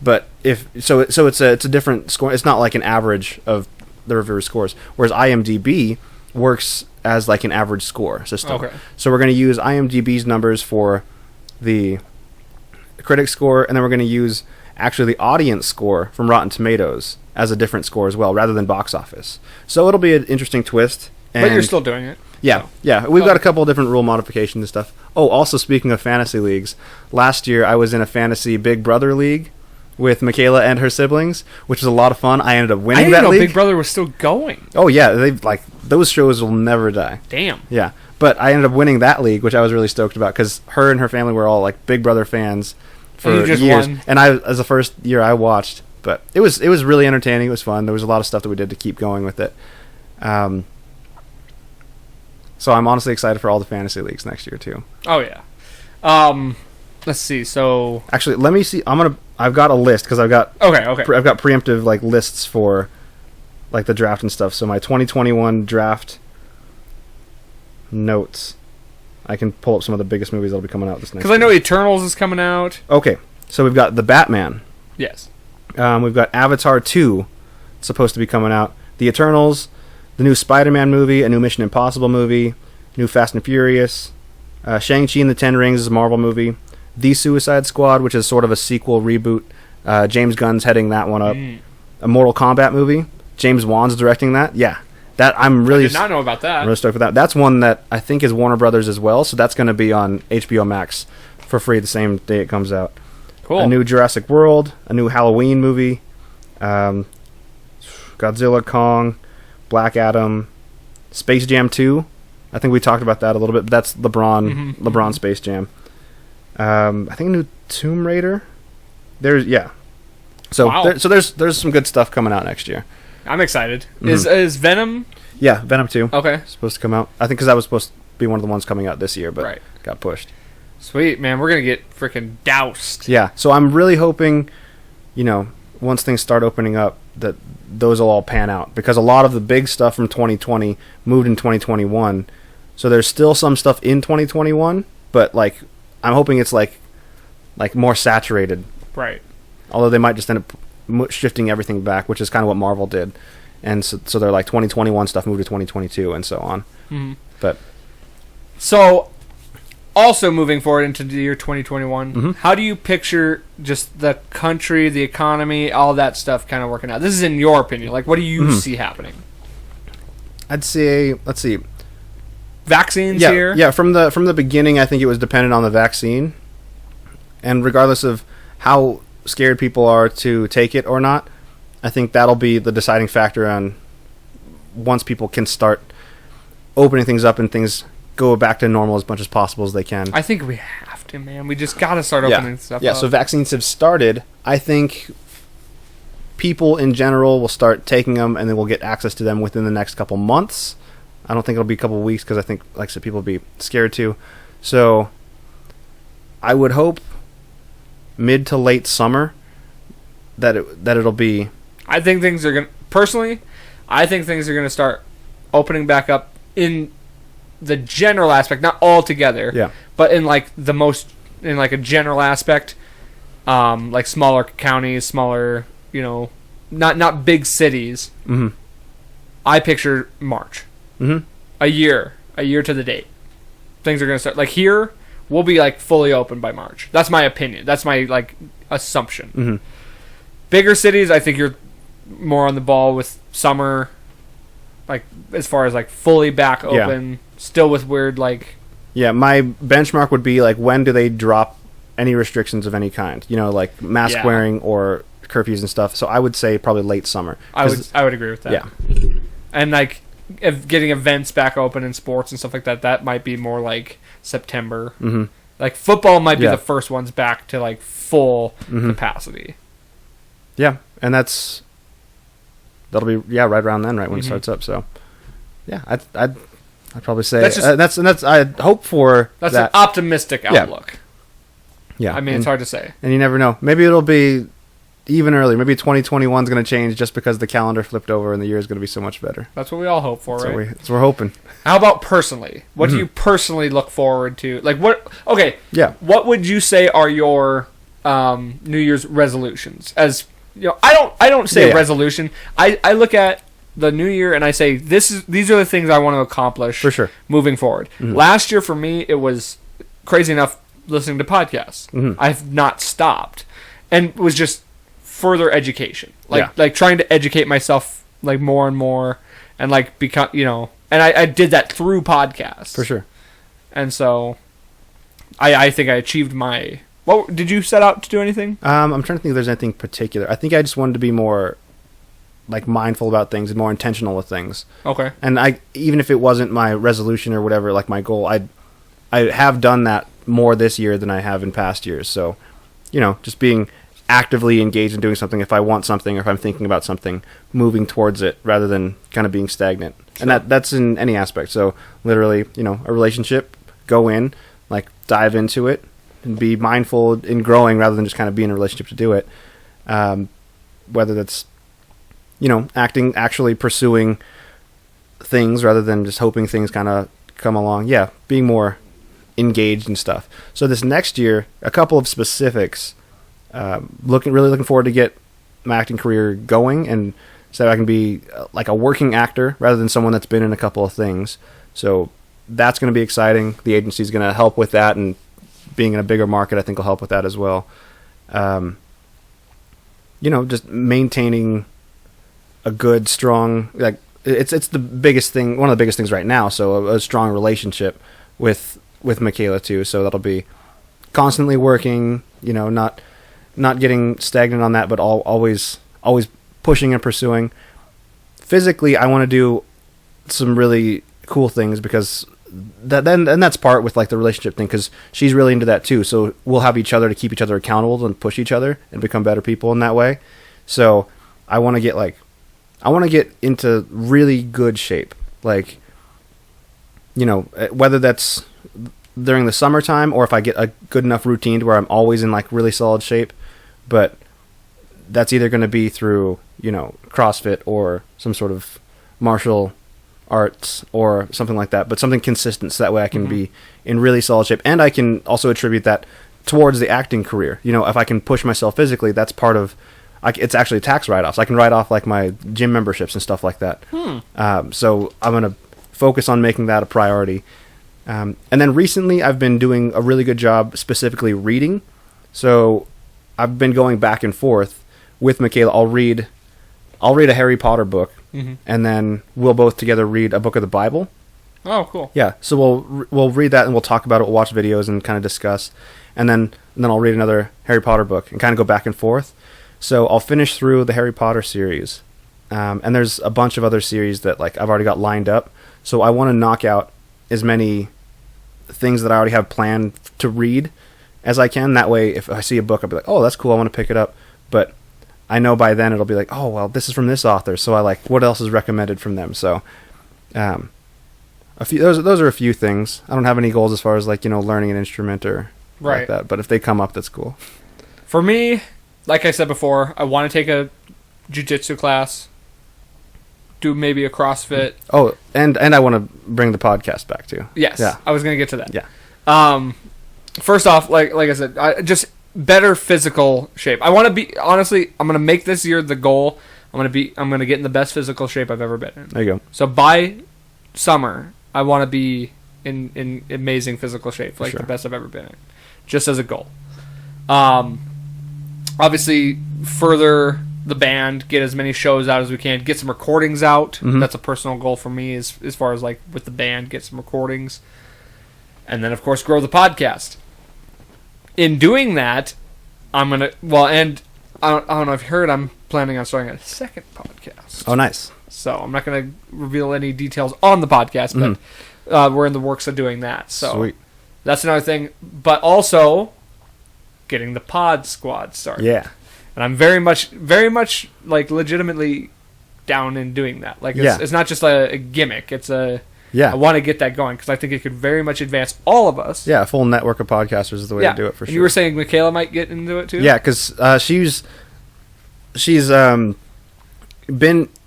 But it's a different score. It's not like an average of the reviewer scores. Whereas IMDb works as like an average score system. Okay. So we're going to use IMDb's numbers for the critic score, and then we're going to use actually the audience score from Rotten Tomatoes as a different score as well, rather than box office. So it'll be an interesting twist. But you're still doing it. Yeah, So. yeah. We've got a couple of different rule modifications and stuff. Oh, also speaking of fantasy leagues, last year I was in a fantasy Big Brother league with Michaela and her siblings, which was a lot of fun. I ended up I winning didn't that know league. Big Brother was still going. Oh yeah, those shows will never die. Damn. Yeah, but I ended up winning that league, which I was really stoked about because her and her family were all like Big Brother fans for And you just years. won. And I, as the first year I watched, but it was really entertaining. It was fun. There was a lot of stuff that we did to keep going with it. So I'm honestly excited for all the fantasy leagues next year too. Oh yeah. Let's see. So Actually, let me see. I've got a list because I've got okay. I've got preemptive like lists for like the draft and stuff. So my 2021 draft notes. I can pull up some of the biggest movies that'll be coming out this next. Because I know Eternals is coming out. Okay, so we've got the Batman. Yes. We've got Avatar 2, supposed to be coming out. The Eternals, the new Spider-Man movie, a new Mission Impossible movie, new Fast and Furious, Shang-Chi and the Ten Rings is a Marvel movie, The Suicide Squad, which is sort of a sequel reboot. James Gunn's heading that one up. A Mortal Kombat movie. James Wan's directing that. Yeah, that I'm really. I did not know about that. I'm really stoked for that. That's one that I think is Warner Brothers as well, so that's going to be on HBO Max for free the same day it comes out. Cool. A new Jurassic World, a new Halloween movie, Godzilla, Kong, Black Adam, Space Jam 2. I think we talked about that a little bit, but that's LeBron Space Jam. I think a new Tomb Raider. So Wow. there's some good stuff coming out next year. I'm excited. Is Venom? Yeah, Venom 2. Okay. Supposed to come out. I think because that was supposed to be one of the ones coming out this year, but Right. got pushed. Sweet, man. We're going to get freaking doused. Yeah, so I'm really hoping, once things start opening up, that those will all pan out. Because a lot of the big stuff from 2020 moved in 2021. So there's still some stuff in 2021, but, I'm hoping it's, more saturated. Right. Although they might just end up shifting everything back, which is kind of what Marvel did. And so they're 2021 stuff moved to 2022 and so on. Mm-hmm. But So, also moving forward into the year 2021, Mm-hmm. how do you picture just the country, the economy, all that stuff kind of working out? This is in your opinion. What do you see happening? I'd say, let's see. Vaccines here? Yeah, from the beginning, I think it was dependent on the vaccine. And regardless of how scared people are to take it or not, I think that'll be the deciding factor on once people can start opening things up and things go back to normal as much as possible as they can. I think we have to, man. We just got to start opening stuff Yeah, up. so vaccines have started. I think people in general will start taking them and then we'll get access to them within the next couple months. I don't think it'll be a couple weeks because I think, like I said, people will be scared too. So I would hope mid to late summer that it'll be. I think things are going to... Personally, I think things are going to start opening back up in the general aspect, not all together, Yeah. but in a general aspect, like smaller counties, smaller, not big cities. Mm-hmm. I picture March. Mm-hmm. A year to the date. Things are going to start. Here, we'll be fully open by March. That's my opinion. That's my assumption. Mm-hmm. Bigger cities, I think you're more on the ball with summer, as far as fully back open, still with weird Yeah, my benchmark would be when do they drop any restrictions of any kind? Mask wearing or curfews and stuff. So I would say probably late summer. I would agree with that. Yeah. And if getting events back open in sports and stuff like that, that might be more September. Mm-hmm. Football might be the first ones back to full capacity. Yeah, and that'll be right around then, right when it starts up. So, yeah, I'd probably say that's I hope for that's that. an optimistic outlook. Yeah, I mean, it's hard to say, and you never know. Maybe it'll be even earlier. Maybe 2021 is going to change just because the calendar flipped over and the year is going to be so much better. That's what we all hope for, right? That's what we're hoping. How about personally? What do you personally look forward to? What? Okay. Yeah. What would you say are your New Year's resolutions? As I don't say resolution. I look at the new year and I say these are the things I want to accomplish For sure. moving forward. Last year for me it was crazy enough listening to podcasts. I've not stopped. And it was just further education, like trying to educate myself like more and more, and like become, and I did that through podcasts For sure. and so I think I achieved my. What did you set out to do anything? I'm trying to think if there's anything particular. I think I just wanted to be more like mindful about things and more intentional with things. Okay. And even if it wasn't my resolution or whatever, like my goal, I have done that more this year than I have in past years. So, just being actively engaged in doing something if I want something or if I'm thinking about something, moving towards it rather than kind of being stagnant. Sure. And that's in any aspect. So literally, a relationship, go in, like dive into it and be mindful in growing rather than just kind of be in a relationship to do it. Whether that's, actually pursuing things rather than just hoping things kind of come along. Yeah, being more engaged and stuff. So this next year, a couple of specifics. Really looking forward to get my acting career going, and so I can be like a working actor rather than someone that's been in a couple of things. So that's going to be exciting. The agency's going to help with that, and being in a bigger market, I think, will help with that as well. Just maintaining a good, strong, like it's the biggest thing, one of the biggest things right now. So a strong relationship with Michaela too. So that'll be constantly working, not getting stagnant on that, but always pushing and pursuing. Physically, I want to do some really cool things because that's part with like the relationship thing, because she's really into that too. So we'll have each other to keep each other accountable and push each other and become better people in that way. So I want to get into really good shape, like, whether that's during the summertime or if I get a good enough routine to where I'm always in like really solid shape. But that's either going to be through, CrossFit or some sort of martial arts or something like that, but something consistent so that way I can be in really solid shape. And I can also attribute that towards the acting career. If I can push myself physically, that's part of, it's actually tax write-offs. I can write off like my gym memberships and stuff like that. So I'm going to focus on making that a priority. And then recently I've been doing a really good job specifically reading. So I've been going back and forth with Michaela. I'll read a Harry Potter book, and then we'll both together read a book of the Bible. Oh, cool. Yeah, so we'll read that and we'll talk about it. We'll watch videos and kind of discuss, and then I'll read another Harry Potter book and kind of go back and forth. So I'll finish through the Harry Potter series, and there's a bunch of other series that like I've already got lined up. So I want to knock out as many things that I already have planned to read as I can. That way, if I see a book, I'll be like, oh, that's cool, I want to pick it up. But I know by then it'll be like, oh, well, this is from this author, so I like, what else is recommended from them? So those are a few things. I don't have any goals as far as like, learning an instrument or like that, but if they come up, that's cool. For me, like I said before, I want to take a jiu-jitsu class, do maybe a CrossFit. Oh, and I want to bring the podcast back too. Yes, yeah. I was going to get to that. Yeah. First off, like I said, just better physical shape. I want to be, honestly, I'm going to make this year the goal. I'm going to get in the best physical shape I've ever been in. There you go. So by summer, I want to be in amazing physical shape, like the best I've ever been in, just as a goal. Obviously, further the band, get as many shows out as we can, get some recordings out. That's a personal goal for me as far as like with the band, get some recordings. And then, of course, grow the podcast. In doing that, I'm going to... Well, and I don't know if you heard, I'm planning on starting a second podcast. Oh, nice. So I'm not going to reveal any details on the podcast, but we're in the works of doing that. So sweet. That's another thing. But also, getting the pod squad started. Yeah. And I'm very much, like, legitimately down in doing that. Like, it's not just a gimmick. It's a... Yeah. I want to get that going because I think it could very much advance all of us. Yeah, a full network of podcasters is the way to do it for sure. You were saying Michaela might get into it too? Yeah, because she's been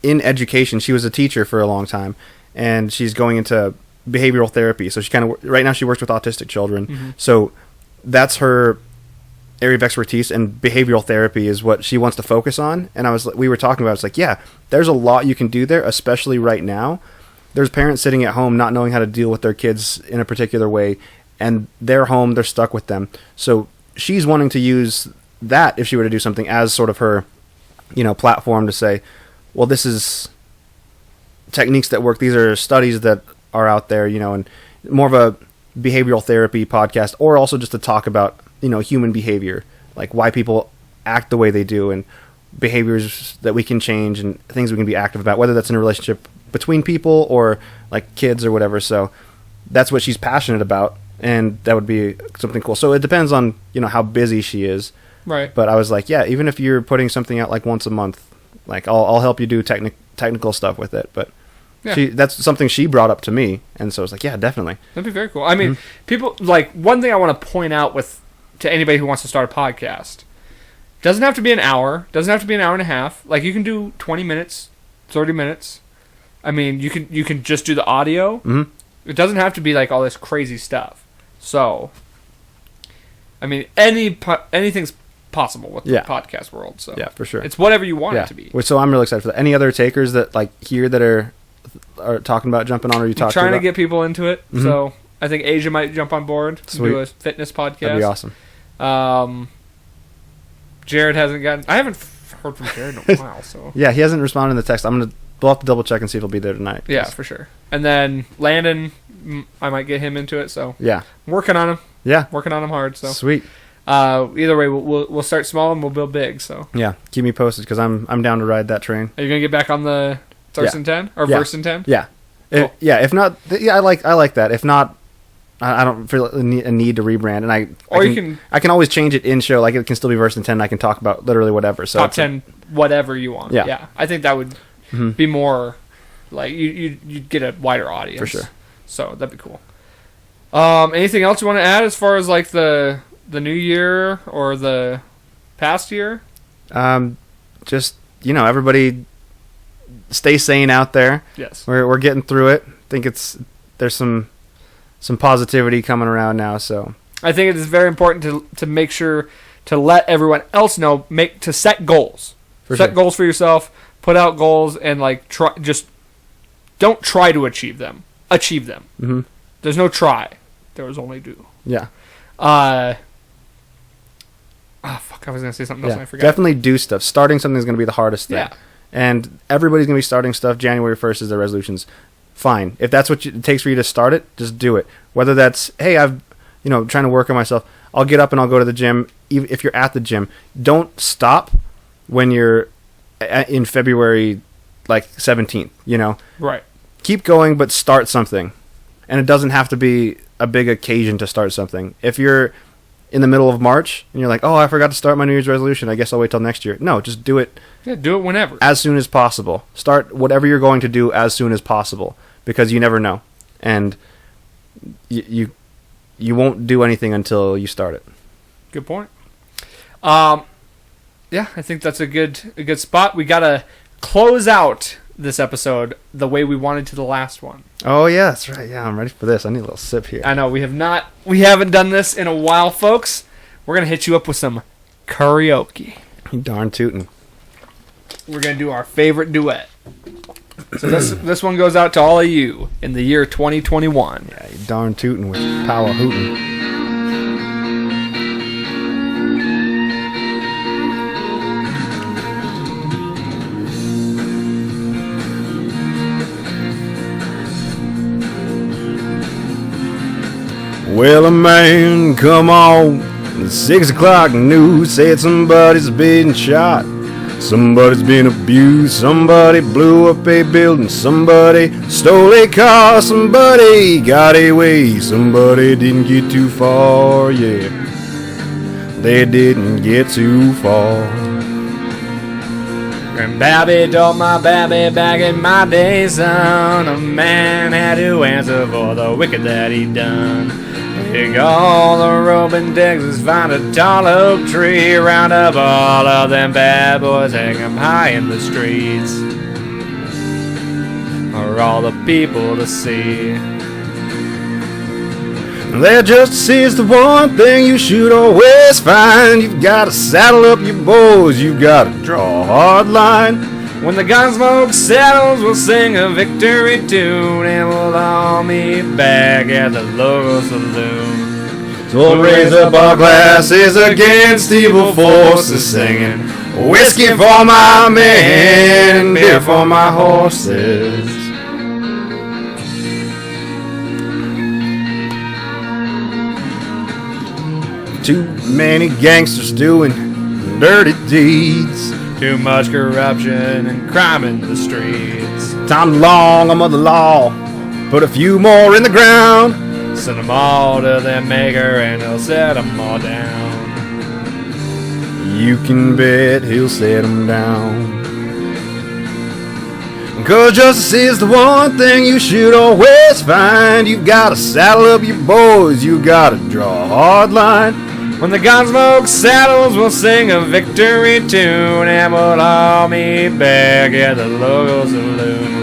in education. She was a teacher for a long time, and she's going into behavioral therapy. So she right now she works with autistic children. So that's her area of expertise, and behavioral therapy is what she wants to focus on. And we were talking about, it's like, yeah, there's a lot you can do there, especially right now. There's parents sitting at home not knowing how to deal with their kids in a particular way, and they're home, they're stuck with them. So she's wanting to use that, if she were to do something, as sort of her platform to say, well, this is techniques that work. These are studies that are out there, and more of a behavioral therapy podcast, or also just to talk about, human behavior, like why people act the way they do and behaviors that we can change and things we can be active about, whether that's in a relationship between people or like kids or whatever. So that's what she's passionate about, and that would be something cool. So it depends on, how busy she is. Right. But I was like, yeah, even if you're putting something out like once a month, like I'll help you do technical stuff with it. But that's something she brought up to me, and so I was like, yeah, definitely. That'd be very cool. I mean, people, like, one thing I want to point out to anybody who wants to start a podcast, doesn't have to be an hour, doesn't have to be an hour and a half. Like, you can do 20 minutes, 30 minutes. I mean, you can just do the audio. Mm-hmm. It doesn't have to be like all this crazy stuff. So, I mean, anything's possible with the podcast world. So yeah, for sure, it's whatever you want it to be. So I'm really excited for that. Any other takers that like here that are talking about jumping on, or you talking trying about? to get people into it. Mm-hmm. So I think Asia might jump on board and do a fitness podcast. That'd be awesome. Jared hasn't gotten. I haven't heard from Jared in a while. So yeah, he hasn't responded to the text. We'll have to double check and see if he'll be there tonight. Yeah, for sure. And then Landon, I might get him into it. So yeah, I'm working on him. Yeah, working on him hard. So sweet. Either way, we'll start small and we'll build big. So yeah, keep me posted because I'm down to ride that train. Are you gonna get back on the Thirst and 10 or Verse and 10? Yeah, cool. If not, I like that. If not, I don't feel a need to rebrand, and I can always change it in show. Like it can still be Verse and 10. And I can talk about literally whatever. So top 10, whatever you want. Yeah. I think that would be more like you'd get a wider audience for sure. So that'd be cool. Anything else you want to add as far as like the new year or the past year? Just everybody stay sane out there. Yes, we're getting through it. I think there's some positivity coming around now. So I think it is very important to make sure to let everyone else know, to set goals. Set goals for yourself. Put out goals and like don't try to achieve them. Achieve them. Mm-hmm. There's no try. There was only do. Yeah. I was going to say something else and I forgot. Definitely do stuff. Starting something is going to be the hardest thing. Yeah. And everybody's going to be starting stuff. January 1st is their resolutions. Fine. If that's what it takes for you to start it, just do it. Whether that's, hey, I've, trying to work on myself. I'll get up and I'll go to the gym. Even if you're at the gym, don't stop when you're in February, like 17th, Right. Keep going, but start something. And it doesn't have to be a big occasion to start something. If you're in the middle of March and you're like, oh, I forgot to start my New Year's resolution, I guess I'll wait till next year. No, just do it. Yeah, do it whenever. As soon as possible. Start whatever you're going to do as soon as possible, because you never know. And you won't do anything until you start it. Good point. Yeah, I think that's a good spot. We got to close out this episode the way we wanted to the last one. Oh yeah, that's right. Yeah, I'm ready for this. I need a little sip here. I know we haven't done this in a while, folks. We're gonna hit you up with some karaoke. You darn tootin'. We're gonna do our favorite duet. So this one goes out to all of you in the year 2021. Yeah, you darn tootin' with Pow hootin'. Well, a man come on the 6 o'clock news said somebody's been shot, somebody's been abused, somebody blew up a building, somebody stole a car, somebody got away, somebody didn't get too far, yeah, they didn't get too far. Babby told my babby back in my day, son, a man had to answer for the wicked that he done. Take all the rope in Texas, find a tall oak tree, round up all of them bad boys, hang them high in the streets for all the people to see. That justice is the one thing you should always find. You've got to saddle up your boys, you've got to draw a hard line. When the gunsmoke settles, we'll sing a victory tune, and we'll all meet back at the local saloon. So we'll raise up our glasses against evil forces, singing whiskey for my men and beer for my horses. Too many gangsters doing dirty deeds. Too much corruption and crime in the streets. Time long, I'm of the law. Put a few more in the ground. Send them all to their maker and he'll set them all down. You can bet he'll set them down. 'Cause justice is the one thing you should always find. You gotta saddle up your boys, you gotta draw a hard line. When the Gunsmoke saddles, we'll sing a victory tune, and we'll all meet back at the local saloon.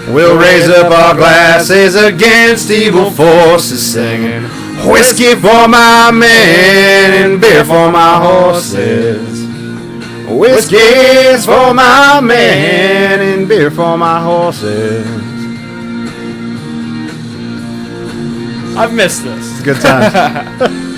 We'll raise up our glasses against evil forces, singing whiskey for my men and beer for my horses. Whiskey's for my men and beer for my horses. I've missed this. It's a good time.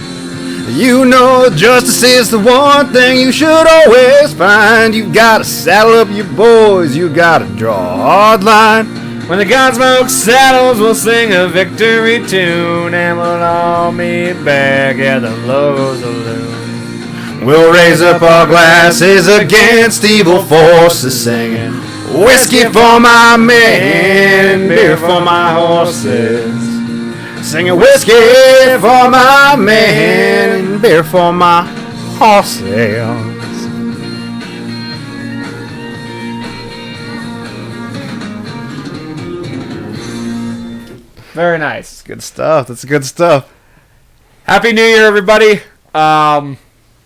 You know justice is the one thing you should always find. You gotta saddle up your boys, you gotta draw a hard line. When the Gunsmoke saddles, we'll sing a victory tune, and we'll all meet back at the local saloon. We'll raise up our glasses against evil forces, singing whiskey for my men and beer for my horses. Singing whiskey for my men and beer for my horses. Very nice. Good stuff. That's good stuff. Happy New Year, everybody.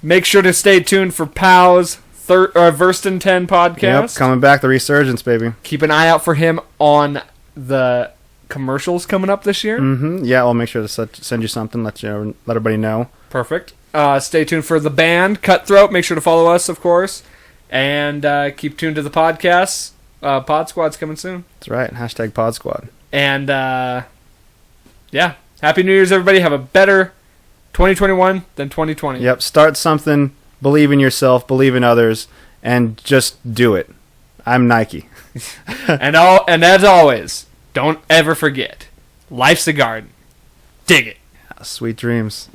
Make sure to stay tuned for Pow's Versed in 10 podcast. Yep, coming back, the resurgence, baby. Keep an eye out for him on the commercials coming up this year. Mm-hmm. Yeah, I'll make sure to send you something, let everybody know. Perfect. Stay tuned for the band, Cutthroat. Make sure to follow us, of course. And keep tuned to the podcasts. Pod Squad's coming soon. That's right. Hashtag Pod Squad. And, yeah. Happy New Year's, everybody. Have a better 2021 than 2020. Yep. Start something. Believe in yourself. Believe in others. And just do it. I'm Nike. And as always, don't ever forget, life's a garden. Dig it. Sweet dreams.